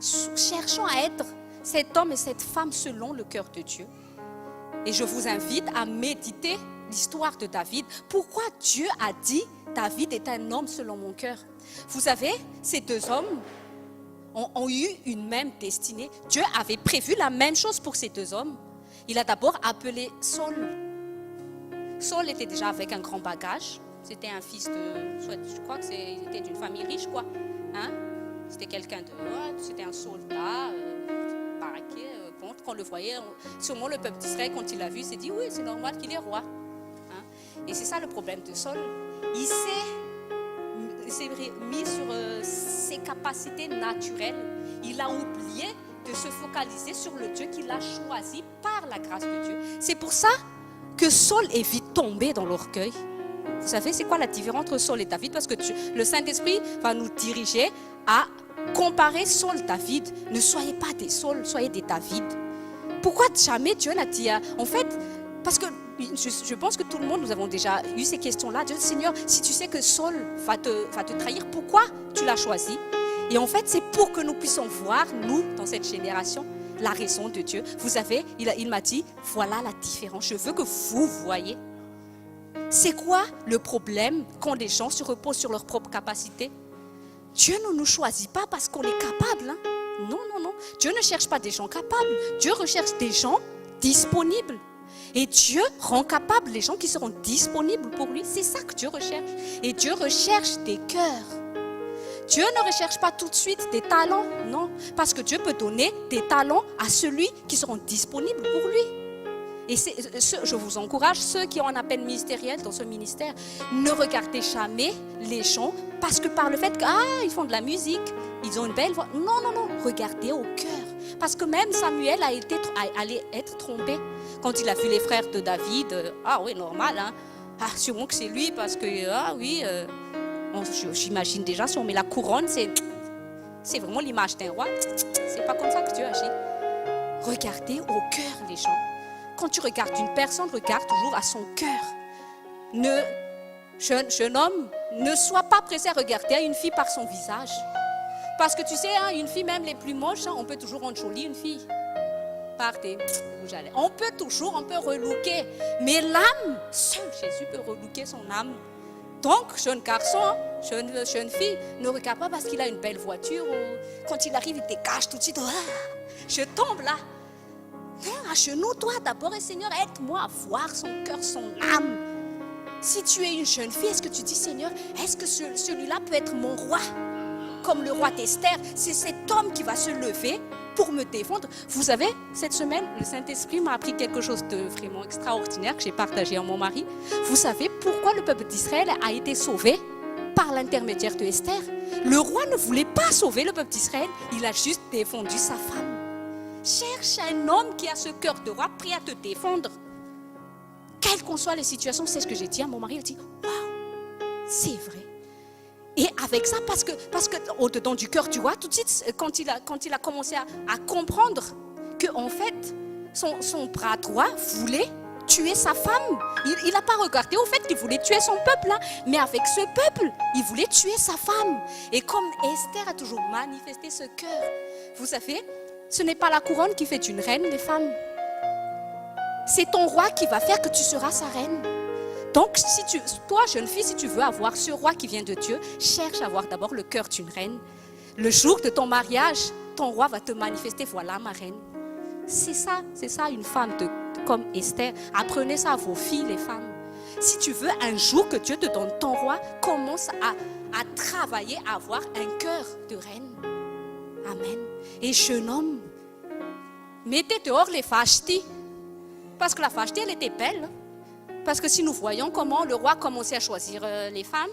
Cherchons à être cet homme et cette femme selon le cœur de Dieu. Et je vous invite à méditer l'histoire de David. Pourquoi Dieu a dit David est un homme selon mon cœur? Vous savez, ces deux hommes ont eu une même destinée. Dieu avait prévu la même chose pour ces deux hommes. Il a d'abord appelé Saul. Saul était déjà avec un grand bagage. C'était un fils de... Je crois que c'était d'une famille riche, quoi. Hein? C'était quelqu'un de... C'était un soldat... Bon, quand on le voyait, sûrement le peuple d'Israël, quand il l'a vu, il s'est dit oui, c'est normal qu'il est roi. Hein? Et c'est ça le problème de Saul. Il s'est mis sur ses capacités naturelles. Il a oublié de se focaliser sur le Dieu qu'il a choisi par la grâce de Dieu. C'est pour ça que Saul est vite tombé dans l'orgueil. Vous savez, c'est quoi la différence entre Saul et David? Parce que le Saint-Esprit va nous diriger à comparer Saul et David. Ne soyez pas des Saul, soyez des David. Pourquoi jamais Dieu n'a dit? En fait, parce que je pense que tout le monde, nous avons déjà eu ces questions-là. Dieu, Seigneur, si tu sais que Saul va te trahir, pourquoi tu l'as choisi? Et en fait, c'est pour que nous puissions voir, nous, dans cette génération, la raison de Dieu. Vous savez, il m'a dit, voilà la différence. Je veux que vous voyez. C'est quoi le problème quand les gens se reposent sur leur propre capacité? Dieu ne nous choisit pas parce qu'on est capable. Hein? Non, non, non. Dieu ne cherche pas des gens capables. Dieu recherche des gens disponibles. Et Dieu rend capables les gens qui seront disponibles pour lui. C'est ça que Dieu recherche. Et Dieu recherche des cœurs. Dieu ne recherche pas tout de suite des talents. Non, parce que Dieu peut donner des talents à celui qui seront disponibles pour lui. Et je vous encourage, ceux qui ont un appel ministériel dans ce ministère, ne regardez jamais les gens parce que par le fait qu'ils font de la musique, ils ont une belle voix. Non, non, non, regardez au cœur. Parce que même Samuel allait être trompé quand il a vu les frères de David. Ah oui, normal, hein. Ah, sûrement que c'est lui parce que, j'imagine déjà si on met la couronne, c'est vraiment l'image d'un roi. C'est pas comme ça que Dieu agit. Regardez au cœur les gens. Quand tu regardes une personne, regarde toujours à son cœur. Jeune homme, ne sois pas pressé à regarder à une fille par son visage. Parce que tu sais, hein, une fille, même les plus moches, hein, on peut toujours rendre jolie une fille. Par tes rouges à lèvres. On peut relooker. Mais l'âme, seul Jésus peut relooker son âme. Donc, jeune garçon, jeune fille, ne regarde pas parce qu'il a une belle voiture. Ou quand il arrive, il dégage tout de suite. Ah, je tombe là. Non, agenouille-toi d'abord et Seigneur, aide-moi à voir son cœur, son âme. Si tu es une jeune fille, est-ce que tu dis, Seigneur, est-ce que celui-là peut être mon roi? Comme le roi d'Esther, c'est cet homme qui va se lever pour me défendre. Vous savez, cette semaine, le Saint-Esprit m'a appris quelque chose de vraiment extraordinaire que j'ai partagé à mon mari. Vous savez pourquoi le peuple d'Israël a été sauvé par l'intermédiaire de Esther? Le roi ne voulait pas sauver le peuple d'Israël, il a juste défendu sa femme. Cherche un homme qui a ce cœur de roi prêt à te défendre. Quelles qu'en soient les situations, c'est ce que j'ai dit à mon mari. Il dit, waouh, c'est vrai. Et avec ça, parce que au-dedans du cœur du roi, tout de suite, quand il a commencé à comprendre qu'en fait, son bras droit voulait tuer sa femme. Il n'a pas regardé au fait qu'il voulait tuer son peuple, hein, mais avec ce peuple, il voulait tuer sa femme. Et comme Esther a toujours manifesté ce cœur, vous savez, ce n'est pas la couronne qui fait une reine, les femmes. C'est ton roi qui va faire que tu seras sa reine. Donc, toi, jeune fille, si tu veux avoir ce roi qui vient de Dieu, cherche à avoir d'abord le cœur d'une reine. Le jour de ton mariage, ton roi va te manifester, voilà ma reine. C'est ça une femme comme Esther. Apprenez ça à vos filles, les femmes. Si tu veux un jour que Dieu te donne ton roi, commence à travailler à avoir un cœur de reine. Amen. Et jeune homme, mettez dehors les fâchetés. Parce que la fâcheté, elle était belle. Parce que si nous voyons comment le roi commençait à choisir les femmes,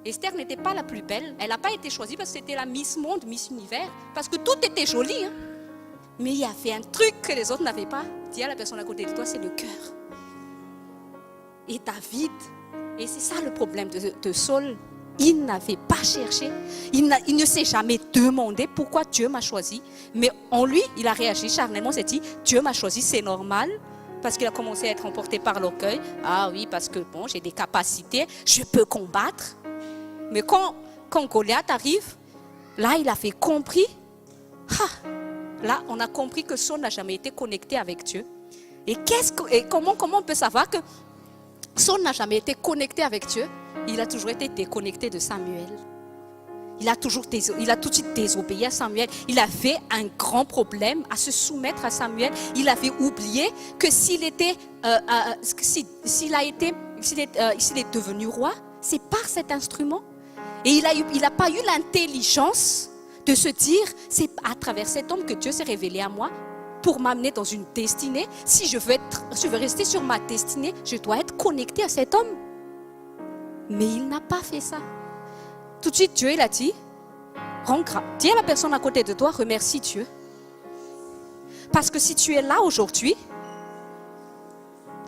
Esther n'était pas la plus belle. Elle n'a pas été choisie parce que c'était la Miss Monde, Miss Univers. Parce que tout était joli. Hein. Mais il y avait un truc que les autres n'avaient pas. Dis à la personne à côté de toi, c'est le cœur. Et David, et c'est ça le problème de Saul, il n'avait pas cherché. Il ne s'est jamais demandé pourquoi Dieu m'a choisi. Mais en lui, il a réagi charnellement. Il s'est dit, Dieu m'a choisi, c'est normal. Parce qu'il a commencé à être emporté par l'orgueil. Ah oui, parce que bon, j'ai des capacités, je peux combattre. Mais quand Goliath arrive, là, il a fait compris. Là, on a compris que Saul n'a jamais été connecté avec Dieu. Et comment on peut savoir que Saul n'a jamais été connecté avec Dieu? Il a toujours été déconnecté de Samuel. Il a tout de suite désobéi à Samuel. Il avait un grand problème à se soumettre à Samuel. Il avait oublié que s'il est devenu roi, c'est par cet instrument. Et il n'a pas eu l'intelligence de se dire, c'est à travers cet homme que Dieu s'est révélé à moi pour m'amener dans une destinée. Si je veux rester sur ma destinée, je dois être connecté à cet homme. Mais il n'a pas fait ça. Tout de suite, Dieu, il a dit, dis à la personne à côté de toi, remercie Dieu. Parce que si tu es là aujourd'hui,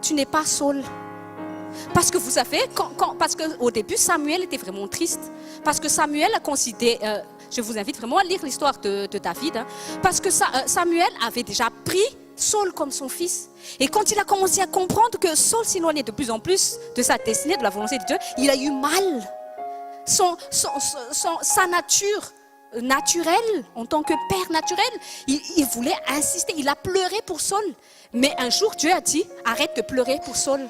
tu n'es pas Saul. Parce que vous savez, parce qu'au début, Samuel était vraiment triste. Parce que Samuel a considéré, je vous invite vraiment à lire l'histoire de David, hein, parce que Samuel avait déjà pris Saul comme son fils. Et quand il a commencé à comprendre que Saul s'éloignait de plus en plus de sa destinée, de la volonté de Dieu, il a eu mal. Sa nature naturelle, en tant que père naturel, il voulait insister, il a pleuré pour Saul. Mais un jour, Dieu a dit, arrête de pleurer pour Saul.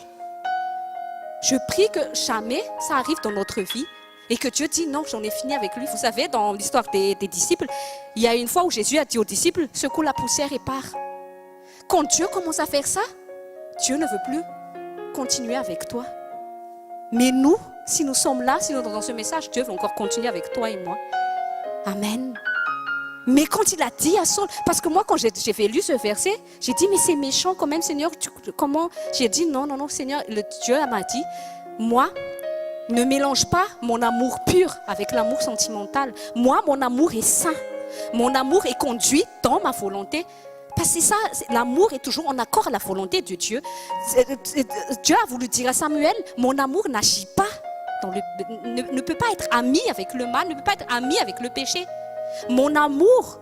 Je prie que jamais ça arrive dans notre vie et que Dieu dit, non, j'en ai fini avec lui. Vous savez, dans l'histoire des disciples, il y a une fois où Jésus a dit aux disciples, secoue la poussière et pars. Quand Dieu commence à faire ça, Dieu ne veut plus continuer avec toi. Mais nous, si nous sommes là, si nous sommes dans ce message, Dieu veut encore continuer avec toi et moi. Amen. Mais quand il a dit à Saul, parce que moi quand j'ai lu ce verset, j'ai dit mais c'est méchant quand même Seigneur, comment? J'ai dit non Seigneur, Dieu m'a dit, moi, ne mélange pas mon amour pur avec l'amour sentimental. Moi, mon amour est saint. Mon amour est conduit dans ma volonté. Parce que c'est ça, l'amour est toujours en accord à la volonté de Dieu. Dieu a voulu dire à Samuel, mon amour n'agit pas, ne peut pas être ami avec le mal, ne peut pas être ami avec le péché. Mon amour,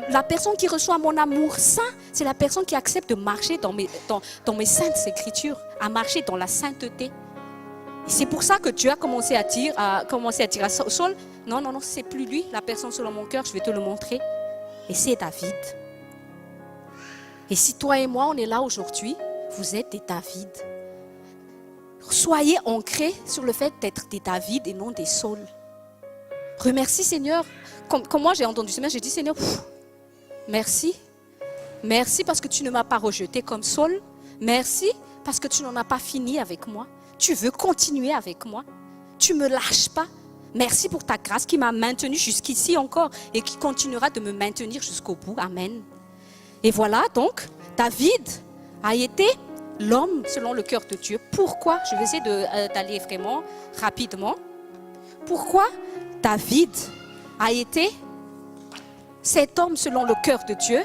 la personne qui reçoit mon amour saint, c'est la personne qui accepte de marcher dans mes saintes écritures, à marcher dans la sainteté. Et c'est pour ça que Dieu a commencé à dire à Saul, Non, non, non, c'est plus lui, la personne selon mon cœur, je vais te le montrer. Et c'est David. Et si toi et moi, on est là aujourd'hui, vous êtes des David. Soyez ancrés sur le fait d'être des David et non des Saul. Remercie Seigneur. Comme moi j'ai entendu ce matin, j'ai dit Seigneur, merci. Merci parce que tu ne m'as pas rejeté comme Saul. Merci parce que tu n'en as pas fini avec moi. Tu veux continuer avec moi. Tu ne me lâches pas. Merci pour ta grâce qui m'a maintenu jusqu'ici encore et qui continuera de me maintenir jusqu'au bout. Amen. Et voilà donc, David a été l'homme selon le cœur de Dieu. Pourquoi? Je vais essayer d'aller vraiment rapidement. Pourquoi David a été cet homme selon le cœur de Dieu,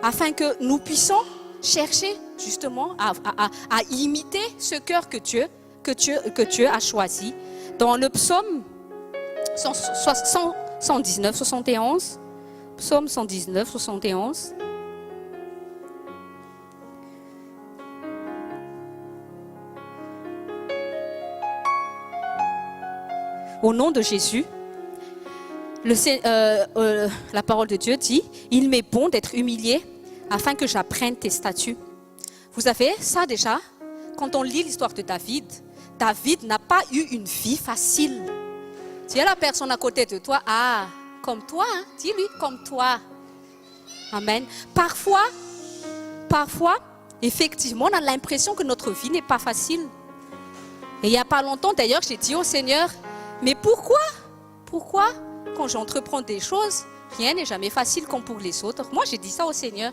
afin que nous puissions chercher justement à imiter ce cœur que Dieu a choisi. Dans le psaume 119, 71, psaume 119, 71. Au nom de Jésus, la parole de Dieu dit, il m'est bon d'être humilié afin que j'apprenne tes statuts. Vous savez, ça déjà, quand on lit l'histoire de David, David n'a pas eu une vie facile. Tu as la personne à côté de toi, comme toi, hein? Dis-lui, comme toi. Amen. Parfois, effectivement, on a l'impression que notre vie n'est pas facile. Et il n'y a pas longtemps, d'ailleurs, j'ai dit au Seigneur, mais pourquoi quand j'entreprends des choses, rien n'est jamais facile comme pour les autres? Moi, j'ai dit ça au Seigneur.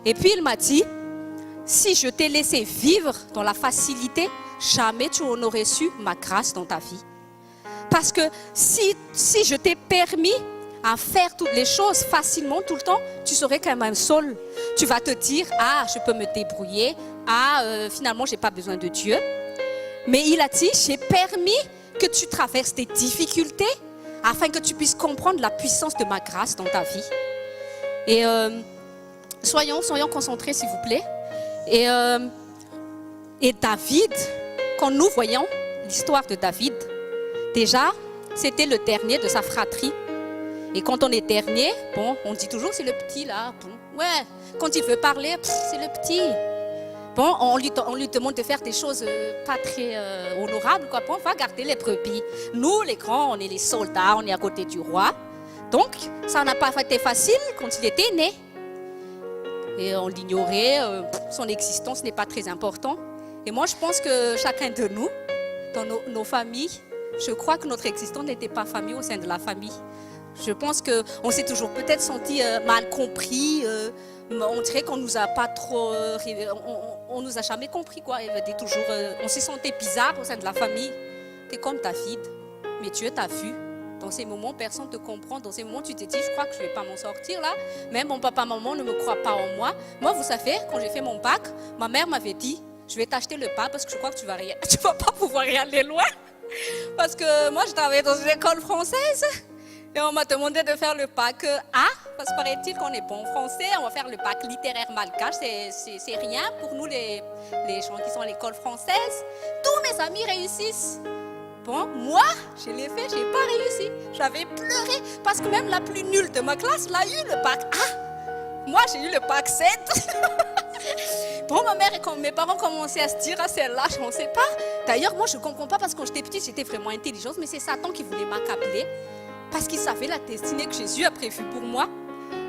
Et puis, il m'a dit, si je t'ai laissé vivre dans la facilité, jamais tu n'aurais su ma grâce dans ta vie. Parce que si je t'ai permis à faire toutes les choses facilement tout le temps, tu serais quand même seul. Tu vas te dire, je peux me débrouiller, finalement, je n'ai pas besoin de Dieu. Mais il a dit, j'ai permis que tu traverses des difficultés afin que tu puisses comprendre la puissance de ma grâce dans ta vie. Et soyons concentrés, s'il vous plaît. Et David, quand nous voyons l'histoire de David, déjà, c'était le dernier de sa fratrie. Et quand on est dernier, on dit toujours c'est le petit là. Quand il veut parler, c'est le petit. On lui demande de faire des choses pas très honorables. On va garder les brebis. Nous, les grands, on est les soldats, on est à côté du roi. Donc, ça n'a pas été facile quand il était né. Et on l'ignorait, son existence n'est pas très importante. Et moi, je pense que chacun de nous, dans nos familles, je crois que notre existence n'était pas famille au sein de la famille. Je pense qu'on s'est toujours peut-être senti mal compris. On dirait qu'on nous a pas trop... on nous a jamais compris, quoi. On s'est senti bizarre au sein de la famille. Tu es comme David, mais Dieu t'a vu. Dans ces moments, personne ne te comprend. Dans ces moments, tu te dis, je crois que je ne vais pas m'en sortir là. Même mon papa, maman ne me croient pas en moi. Moi, vous savez, quand j'ai fait mon bac, ma mère m'avait dit, je vais t'acheter le bac parce que je crois que tu vas pas pouvoir y aller loin. Parce que moi, je travaillais dans une école française. Et on m'a demandé de faire le bac A, parce que paraît-il qu'on est bon français, on va faire le bac littéraire malgache, c'est rien pour nous les gens qui sont à l'école française. Tous mes amis réussissent. Moi, je l'ai fait, je n'ai pas réussi. J'avais pleuré, parce que même la plus nulle de ma classe l'a eu le bac A. Moi, j'ai eu le bac 7. Ma mère et mes parents commençaient à se dire, celle-là, je ne sais pas. D'ailleurs, moi, je ne comprends pas, parce que quand j'étais petite, j'étais vraiment intelligente, mais c'est Satan qui voulait m'accabler. Parce qu'il savait la destinée que Jésus a prévue pour moi.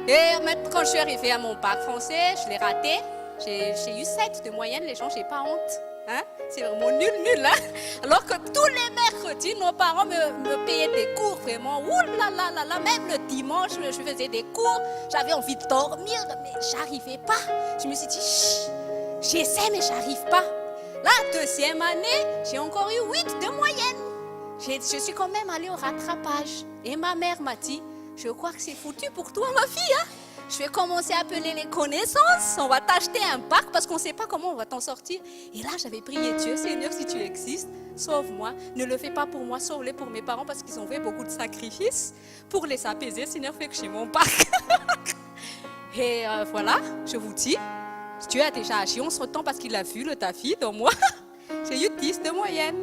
Et maintenant, quand je suis arrivée à mon bac français, je l'ai raté. J'ai eu 7 de moyenne, les gens, j'ai pas honte. Hein? C'est vraiment nul. Hein? Alors que tous les mercredis, nos parents me payaient des cours, vraiment. Ouh là là là là, même le dimanche, je faisais des cours. J'avais envie de dormir, mais j'arrivais pas. Je me suis dit, j'essaie, mais j'arrive pas. La deuxième année, j'ai encore eu 8 de moyenne. Je suis quand même allée au rattrapage. Et ma mère m'a dit, je crois que c'est foutu pour toi, ma fille. Hein? Je vais commencer à appeler les connaissances. On va t'acheter un bac parce qu'on ne sait pas comment on va t'en sortir. Et là, j'avais prié Dieu, Seigneur, si tu existes, sauve-moi. Ne le fais pas pour moi, sauve-les pour mes parents parce qu'ils ont fait beaucoup de sacrifices pour les apaiser. Seigneur, fais que j'ai mon bac. Et voilà, je vous dis, Dieu a déjà agi. On se retend parce qu'il a vu le David en moi. J'ai eu 10 de moyenne.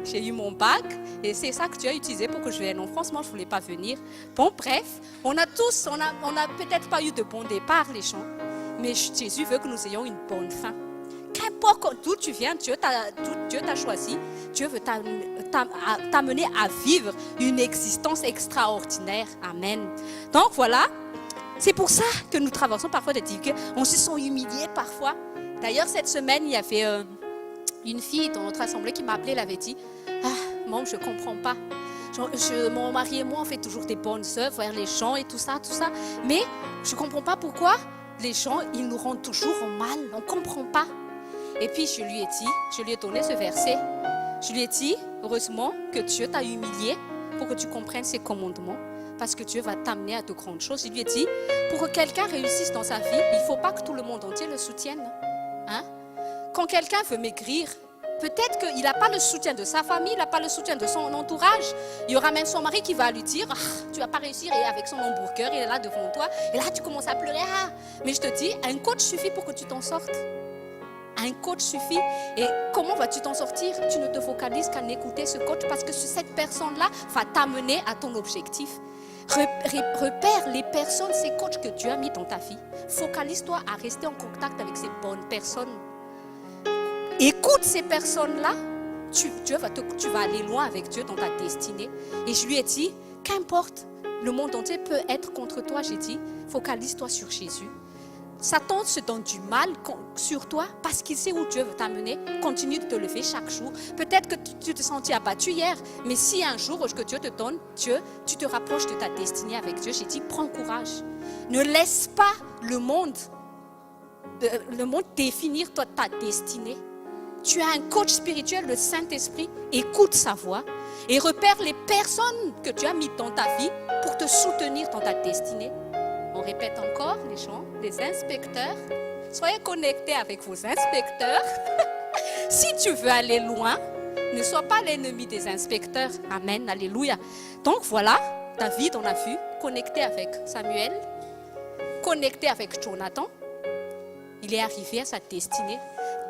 J'ai eu mon bac Et c'est ça que tu as utilisé pour que je vienne en France. Moi, je ne voulais pas venir. Bon, bref, on a peut-être pas eu de bon départ, les gens. Mais Jésus veut que nous ayons une bonne fin. Qu'importe d'où tu viens, Dieu t'a choisi. Dieu veut t'amener à vivre une existence extraordinaire. Amen. Donc voilà, c'est pour ça que nous traversons parfois des difficultés. On se sent humilié parfois. D'ailleurs, cette semaine, il y avait une fille dans notre assemblée qui m'a appelée, elle avait dit « Ah, maman, je ne comprends pas. Mon mari et moi, on fait toujours des bonnes œuvres vers les gens et tout ça. Mais je ne comprends pas pourquoi les gens, ils nous rendent toujours en mal. On ne comprend pas. » Et puis, je lui ai donné ce verset. Je lui ai dit, heureusement que Dieu t'a humilié pour que tu comprennes ses commandements. Parce que Dieu va t'amener à de grandes choses. Je lui ai dit, pour que quelqu'un réussisse dans sa vie, il ne faut pas que tout le monde entier le soutienne. Hein? Quand quelqu'un veut maigrir, peut-être qu'il n'a pas le soutien de sa famille, il n'a pas le soutien de son entourage. Il y aura même son mari qui va lui dire, tu ne vas pas réussir, et avec son hamburger, il est là devant toi. Et là, tu commences à pleurer. Mais je te dis, un coach suffit pour que tu t'en sortes. Un coach suffit. Et comment vas-tu t'en sortir? Tu ne te focalises qu'à écouter ce coach parce que cette personne-là va t'amener à ton objectif. Repère les personnes, ces coachs que Dieu a mis dans ta vie. Focalise-toi à rester en contact avec ces bonnes personnes. Écoute ces personnes-là. Tu vas aller loin avec Dieu dans ta destinée. Et je lui ai dit, qu'importe, le monde entier peut être contre toi. J'ai dit, focalise-toi sur Jésus. Satan se donne du mal sur toi parce qu'il sait où Dieu veut t'amener. Continue de te lever chaque jour. Peut-être que tu te sentis abattu hier, mais si un jour que Dieu te donne, tu te rapproches de ta destinée avec Dieu, j'ai dit, prends courage. Ne laisse pas le monde définir ta destinée. Tu as un coach spirituel, le Saint-Esprit, écoute sa voix et repère les personnes que tu as mises dans ta vie pour te soutenir dans ta destinée. On répète encore les gens, les inspecteurs. Soyez connectés avec vos inspecteurs. Si tu veux aller loin, ne sois pas l'ennemi des inspecteurs. Amen, alléluia. Donc voilà, David, on a vu, connecté avec Samuel, connecté avec Jonathan. Il est arrivé à sa destinée.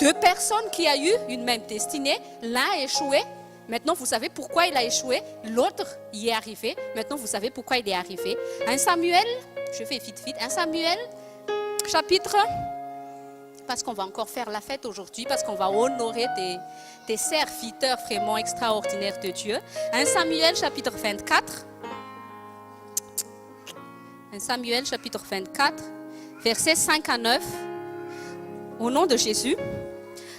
Deux personnes qui ont eu une même destinée, l'un a échoué. Maintenant, vous savez pourquoi il a échoué. L'autre y est arrivé. Maintenant, vous savez pourquoi il est arrivé. 1 Samuel, je fais vite. 1 Samuel, chapitre, parce qu'on va encore faire la fête aujourd'hui, parce qu'on va honorer des serviteurs vraiment extraordinaires de Dieu. 1 Samuel, chapitre 24. 1 Samuel, chapitre 24, versets 5 à 9. Au nom de Jésus.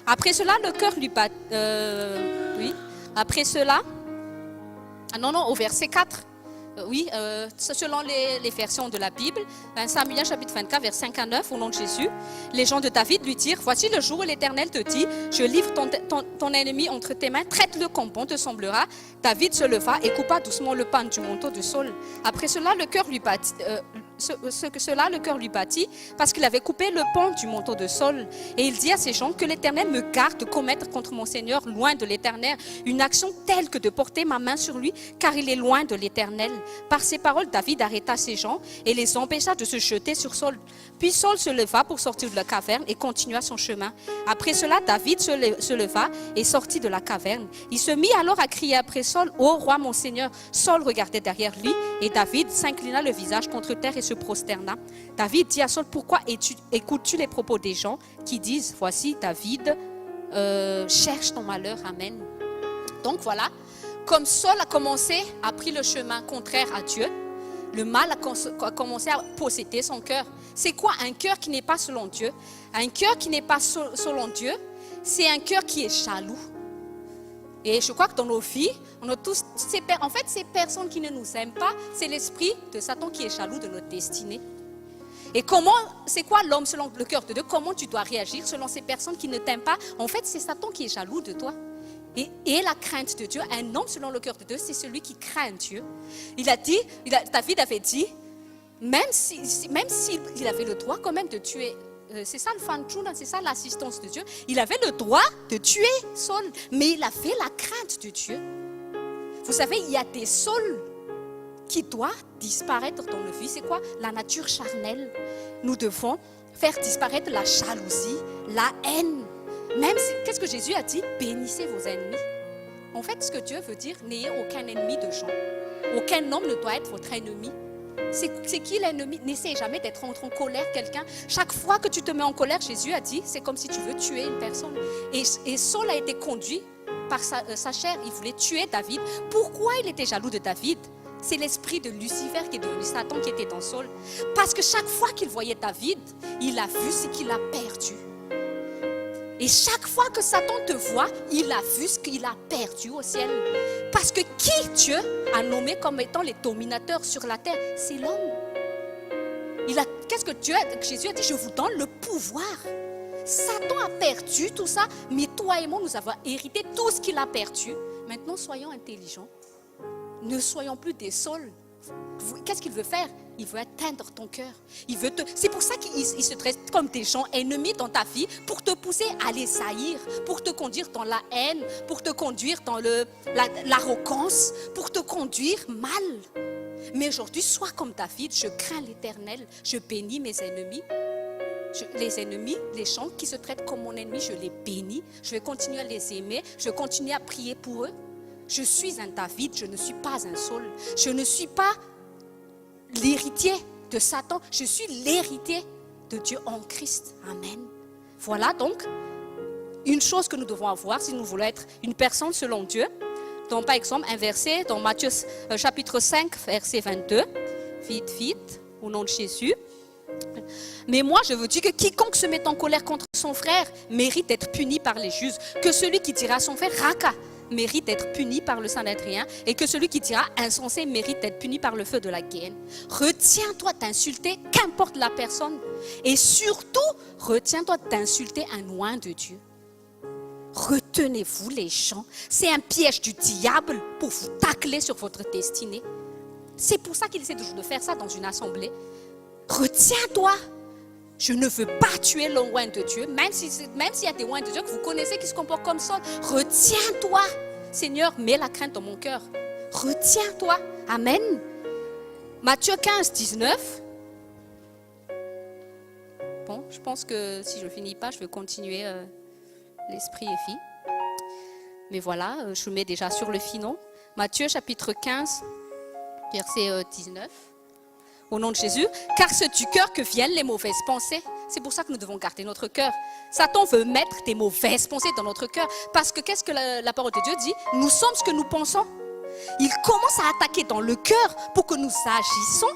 Après cela, le cœur lui bat. Après cela, au verset 4, selon les versions de la Bible, 1 Samuel chapitre 24, verset 5 à 9, au nom de Jésus, les gens de David lui dirent, voici le jour où l'Éternel te dit, je livre ton ennemi entre tes mains, traite-le comme bon te semblera. David se leva et coupa doucement le pan du manteau de Saul. Après cela, le cœur lui battit. Le cœur lui battit parce qu'il avait coupé le pan du manteau de Saul. Et il dit à ses gens que l'Éternel me garde de commettre contre mon Seigneur, loin de l'Éternel, une action telle que de porter ma main sur lui, car il est loin de l'Éternel. Par ces paroles, David arrêta ses gens et les empêcha de se jeter sur Saul. Puis Saul se leva pour sortir de la caverne et continua son chemin. Après cela, David se leva et sortit de la caverne. Il se mit alors à crier après Saul, « Ô roi mon Seigneur !» Saul regardait derrière lui et David s'inclina le visage contre terre et se prosterna. David dit à Saul, pourquoi écoutes-tu les propos des gens qui disent, voici David cherche ton malheur, amen. Donc voilà, comme Saul a pris le chemin contraire à Dieu, le mal a commencé à posséder son cœur. C'est quoi un cœur qui n'est pas selon Dieu? Un cœur qui n'est pas selon Dieu, c'est un cœur qui est jaloux. Et je crois que dans nos vies, on a tous ces personnes qui ne nous aiment pas, c'est l'esprit de Satan qui est jaloux de notre destinée. Et c'est quoi l'homme selon le cœur de Dieu? Comment tu dois réagir selon ces personnes qui ne t'aiment pas? En fait, c'est Satan qui est jaloux de toi. Et la crainte de Dieu, un homme selon le cœur de Dieu, c'est celui qui craint Dieu. David avait dit, même s'il avait le droit quand même de tuer, c'est ça le fanchuna, c'est ça l'assistance de Dieu. Il avait le droit de tuer Saul, mais il avait la crainte de Dieu. Vous savez, il y a des Sauls qui doivent disparaître dans nos vies. C'est quoi? La nature charnelle. Nous devons faire disparaître la jalousie, la haine. Qu'est-ce que Jésus a dit? Bénissez vos ennemis. En fait, ce que Dieu veut dire, n'ayez aucun ennemi de gens. Aucun homme ne doit être votre ennemi. C'est qui l'ennemi? N'essaie jamais d'être en colère quelqu'un. Chaque fois que tu te mets en colère, Jésus a dit, c'est comme si tu veux tuer une personne. Et Saul a été conduit par sa chair. Il voulait tuer David. Pourquoi il était jaloux de David? C'est l'esprit de Lucifer qui est devenu Satan qui était dans Saul. Parce que chaque fois qu'il voyait David, il a vu ce qu'il a perdu. Et chaque fois que Satan te voit, il a vu ce qu'il a perdu au ciel. Parce que qui Dieu a nommé comme étant les dominateurs sur la terre? C'est l'homme. Qu'est-ce que Jésus a dit? Je vous donne le pouvoir. Satan a perdu tout ça, mais toi et moi, nous avons hérité tout ce qu'il a perdu. Maintenant, soyons intelligents. Ne soyons plus des Sauls. Qu'est-ce qu'il veut faire? Il veut atteindre ton cœur. C'est pour ça qu'il se traite comme des gens ennemis dans ta vie, pour te pousser à les haïr, pour te conduire dans la haine, pour te conduire dans l'arrogance, pour te conduire mal. Mais aujourd'hui, sois comme David, je crains l'Éternel, je bénis mes ennemis. Les ennemis, les gens qui se traitent comme mon ennemi, je les bénis. Je vais continuer à les aimer, je vais continuer à prier pour eux. Je suis un David, je ne suis pas un Saul. Je ne suis pas l'héritier de Satan, je suis l'héritier de Dieu en Christ. Amen. Voilà donc une chose que nous devons avoir si nous voulons être une personne selon Dieu. Donc par exemple un verset dans Matthieu chapitre 5 verset 22. Vite, au nom de Jésus. Mais moi je vous dis que quiconque se met en colère contre son frère mérite d'être puni par les juges. Que celui qui dira à son frère Raka mérite d'être puni par le Sanhédrin et que celui qui dira insensé mérite d'être puni par le feu de la guerre. Retiens-toi d'insulter qu'importe la personne et surtout retiens-toi d'insulter un loin de Dieu. Retenez-vous les gens, c'est un piège du diable pour vous tacler sur votre destinée. C'est pour ça qu'il essaie toujours de faire ça dans une assemblée. Retiens-toi. Je ne veux pas tuer le loin de Dieu, même s'il y a des loin de Dieu que vous connaissez qui se comportent comme ça. Retiens-toi. Seigneur, mets la crainte dans mon cœur. Retiens-toi. Amen. Matthieu 15, 19. Bon, je pense que si je ne finis pas, je vais continuer l'esprit et vie. Mais voilà, je mets déjà sur le finon. Matthieu chapitre 15, verset 19. Au nom de Jésus, car c'est du cœur que viennent les mauvaises pensées. C'est pour ça que nous devons garder notre cœur. Satan veut mettre des mauvaises pensées dans notre cœur. Parce que qu'est-ce que la parole de Dieu dit? Nous sommes ce que nous pensons. Il commence à attaquer dans le cœur pour que nous agissons,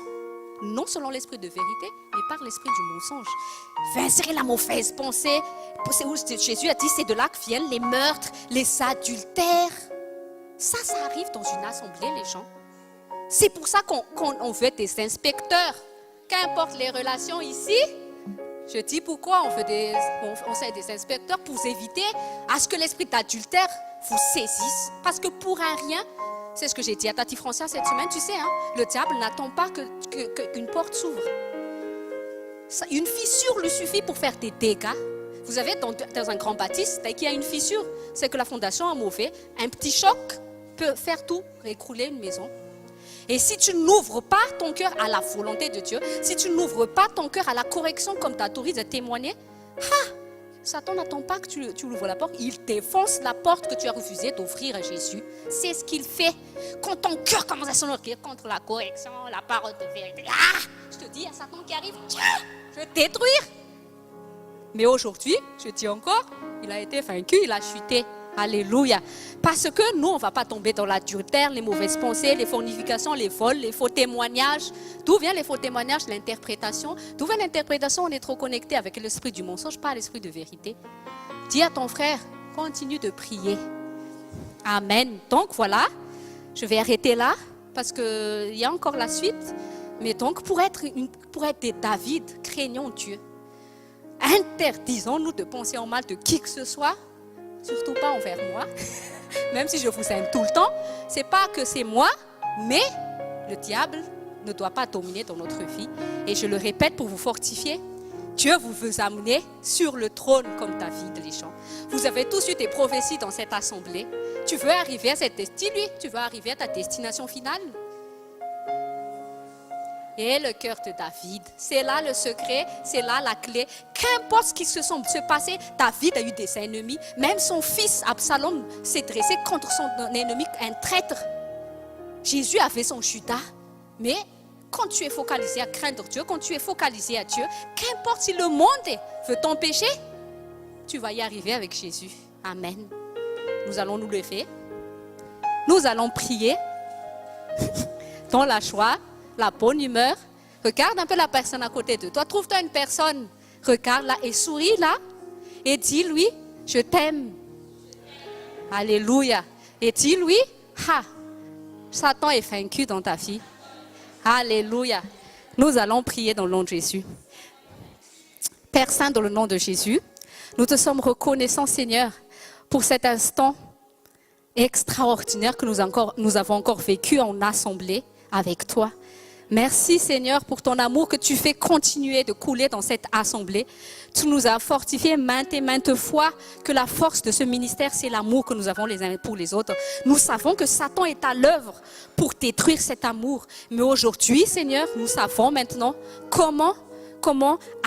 non selon l'esprit de vérité, mais par l'esprit du mensonge. Fais insérer la mauvaise pensée. C'est où Jésus a dit, c'est de là que viennent les meurtres, les adultères. Ça arrive dans une assemblée, les gens. C'est pour ça qu'on veut être des inspecteurs. Qu'importe les relations ici, je dis pourquoi on fait des inspecteurs pour éviter à ce que l'esprit d'adultère vous saisisse. Parce que pour un rien, c'est ce que j'ai dit à Tati Francia cette semaine, tu sais, hein, le diable n'attend pas qu'une porte s'ouvre. Une fissure lui suffit pour faire des dégâts. Vous savez, dans un grand bâtisse, dès qu'il y a une fissure, c'est que la fondation est mauvaise. Un petit choc peut faire tout, écrouler une maison. Et si tu n'ouvres pas ton cœur à la volonté de Dieu, si tu n'ouvres pas ton cœur à la correction comme tu as autorisé de témoigner, Satan n'attend pas que tu ouvres la porte, il défonce la porte que tu as refusé d'ouvrir à Jésus. C'est ce qu'il fait. Quand ton cœur commence à s'ennuyer contre la correction, la parole de vérité, je te dis, il y a Satan qui arrive, je vais te détruire. Mais aujourd'hui, je dis encore, il a été vaincu, il a chuté. Alléluia. Parce que nous, on ne va pas tomber dans l'adultère, les mauvaises pensées, les fornications, les vols, les faux témoignages. D'où viennent les faux témoignages? L'interprétation. D'où vient l'interprétation? On est trop connecté avec l'esprit du mensonge, pas l'esprit de vérité. Dis à ton frère, continue de prier. Amen. Donc voilà, je vais arrêter là parce qu'il y a encore la suite. Mais donc pour être des David, craignons Dieu. Interdisons-nous de penser en mal de qui que ce soit. Surtout pas envers moi, même si je vous aime tout le temps. C'est pas que c'est moi, mais le diable ne doit pas dominer dans notre vie. Et je le répète pour vous fortifier, Dieu vous veut amener sur le trône comme David, les gens. Vous avez tous eu des prophéties dans cette assemblée. Tu veux arriver à cette destinée, tu veux arriver à ta destination finale. Et le cœur de David, c'est là le secret, c'est là la clé. Qu'importe ce qui se passé, David a eu des ennemis. Même son fils Absalom s'est dressé contre son ennemi, un traître. Jésus avait son Judas. Mais quand tu es focalisé à craindre Dieu, quand tu es focalisé à Dieu, qu'importe si le monde veut t'empêcher, tu vas y arriver avec Jésus. Amen. Nous allons nous lever. Nous allons prier dans la joie, la bonne humeur. Regarde un peu la personne à côté de toi. Trouve-toi une personne. Regarde là et souris là. Et dis-lui, je t'aime. Alléluia. Et dis-lui, Satan est vaincu dans ta vie. Alléluia. Nous allons prier dans le nom de Jésus. Père Saint, dans le nom de Jésus, nous te sommes reconnaissants, Seigneur, pour cet instant extraordinaire que nous avons encore vécu en assemblée avec toi. Merci Seigneur pour ton amour que tu fais continuer de couler dans cette assemblée. Tu nous as fortifiés maintes et maintes fois que la force de ce ministère, c'est l'amour que nous avons les uns pour les autres. Nous savons que Satan est à l'œuvre pour détruire cet amour. Mais aujourd'hui, Seigneur, nous savons maintenant comment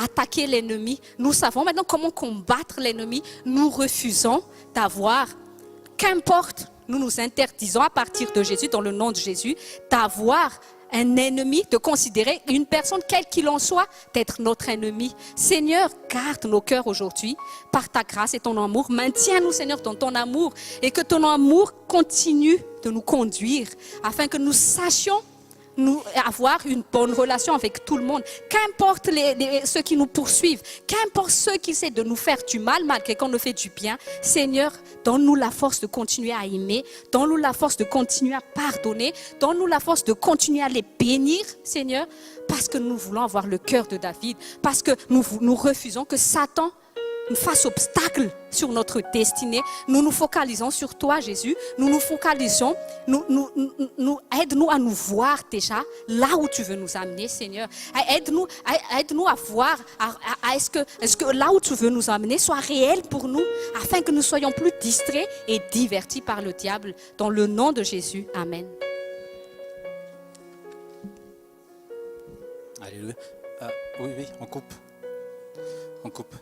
attaquer l'ennemi. Nous savons maintenant comment combattre l'ennemi. Nous refusons d'avoir, qu'importe, nous nous interdisons à partir de Jésus, dans le nom de Jésus, d'avoir un ennemi, de considérer une personne, quelle qu'il en soit, d'être notre ennemi. Seigneur, garde nos cœurs aujourd'hui par ta grâce et ton amour. Maintiens-nous, Seigneur, dans ton amour et que ton amour continue de nous conduire afin que nous sachions nous avoir une bonne relation avec tout le monde. Qu'importe ceux qui nous poursuivent, qu'importe ceux qui essaient de nous faire du mal malgré qu'on nous fait du bien, Seigneur, donne-nous la force de continuer à aimer, donne-nous la force de continuer à pardonner, donne-nous la force de continuer à les bénir, Seigneur, parce que nous voulons avoir le cœur de David, parce que nous refusons que Satan nous fasse obstacle sur notre destinée. Nous nous focalisons sur toi, Jésus. Nous nous focalisons, aide-nous à nous voir déjà là où tu veux nous amener, Seigneur. Aide-nous à voir, est-ce que là où tu veux nous amener soit réel pour nous, afin que nous soyons plus distraits et divertis par le diable. Dans le nom de Jésus, Amen. Alléluia. Oui, on coupe. On coupe.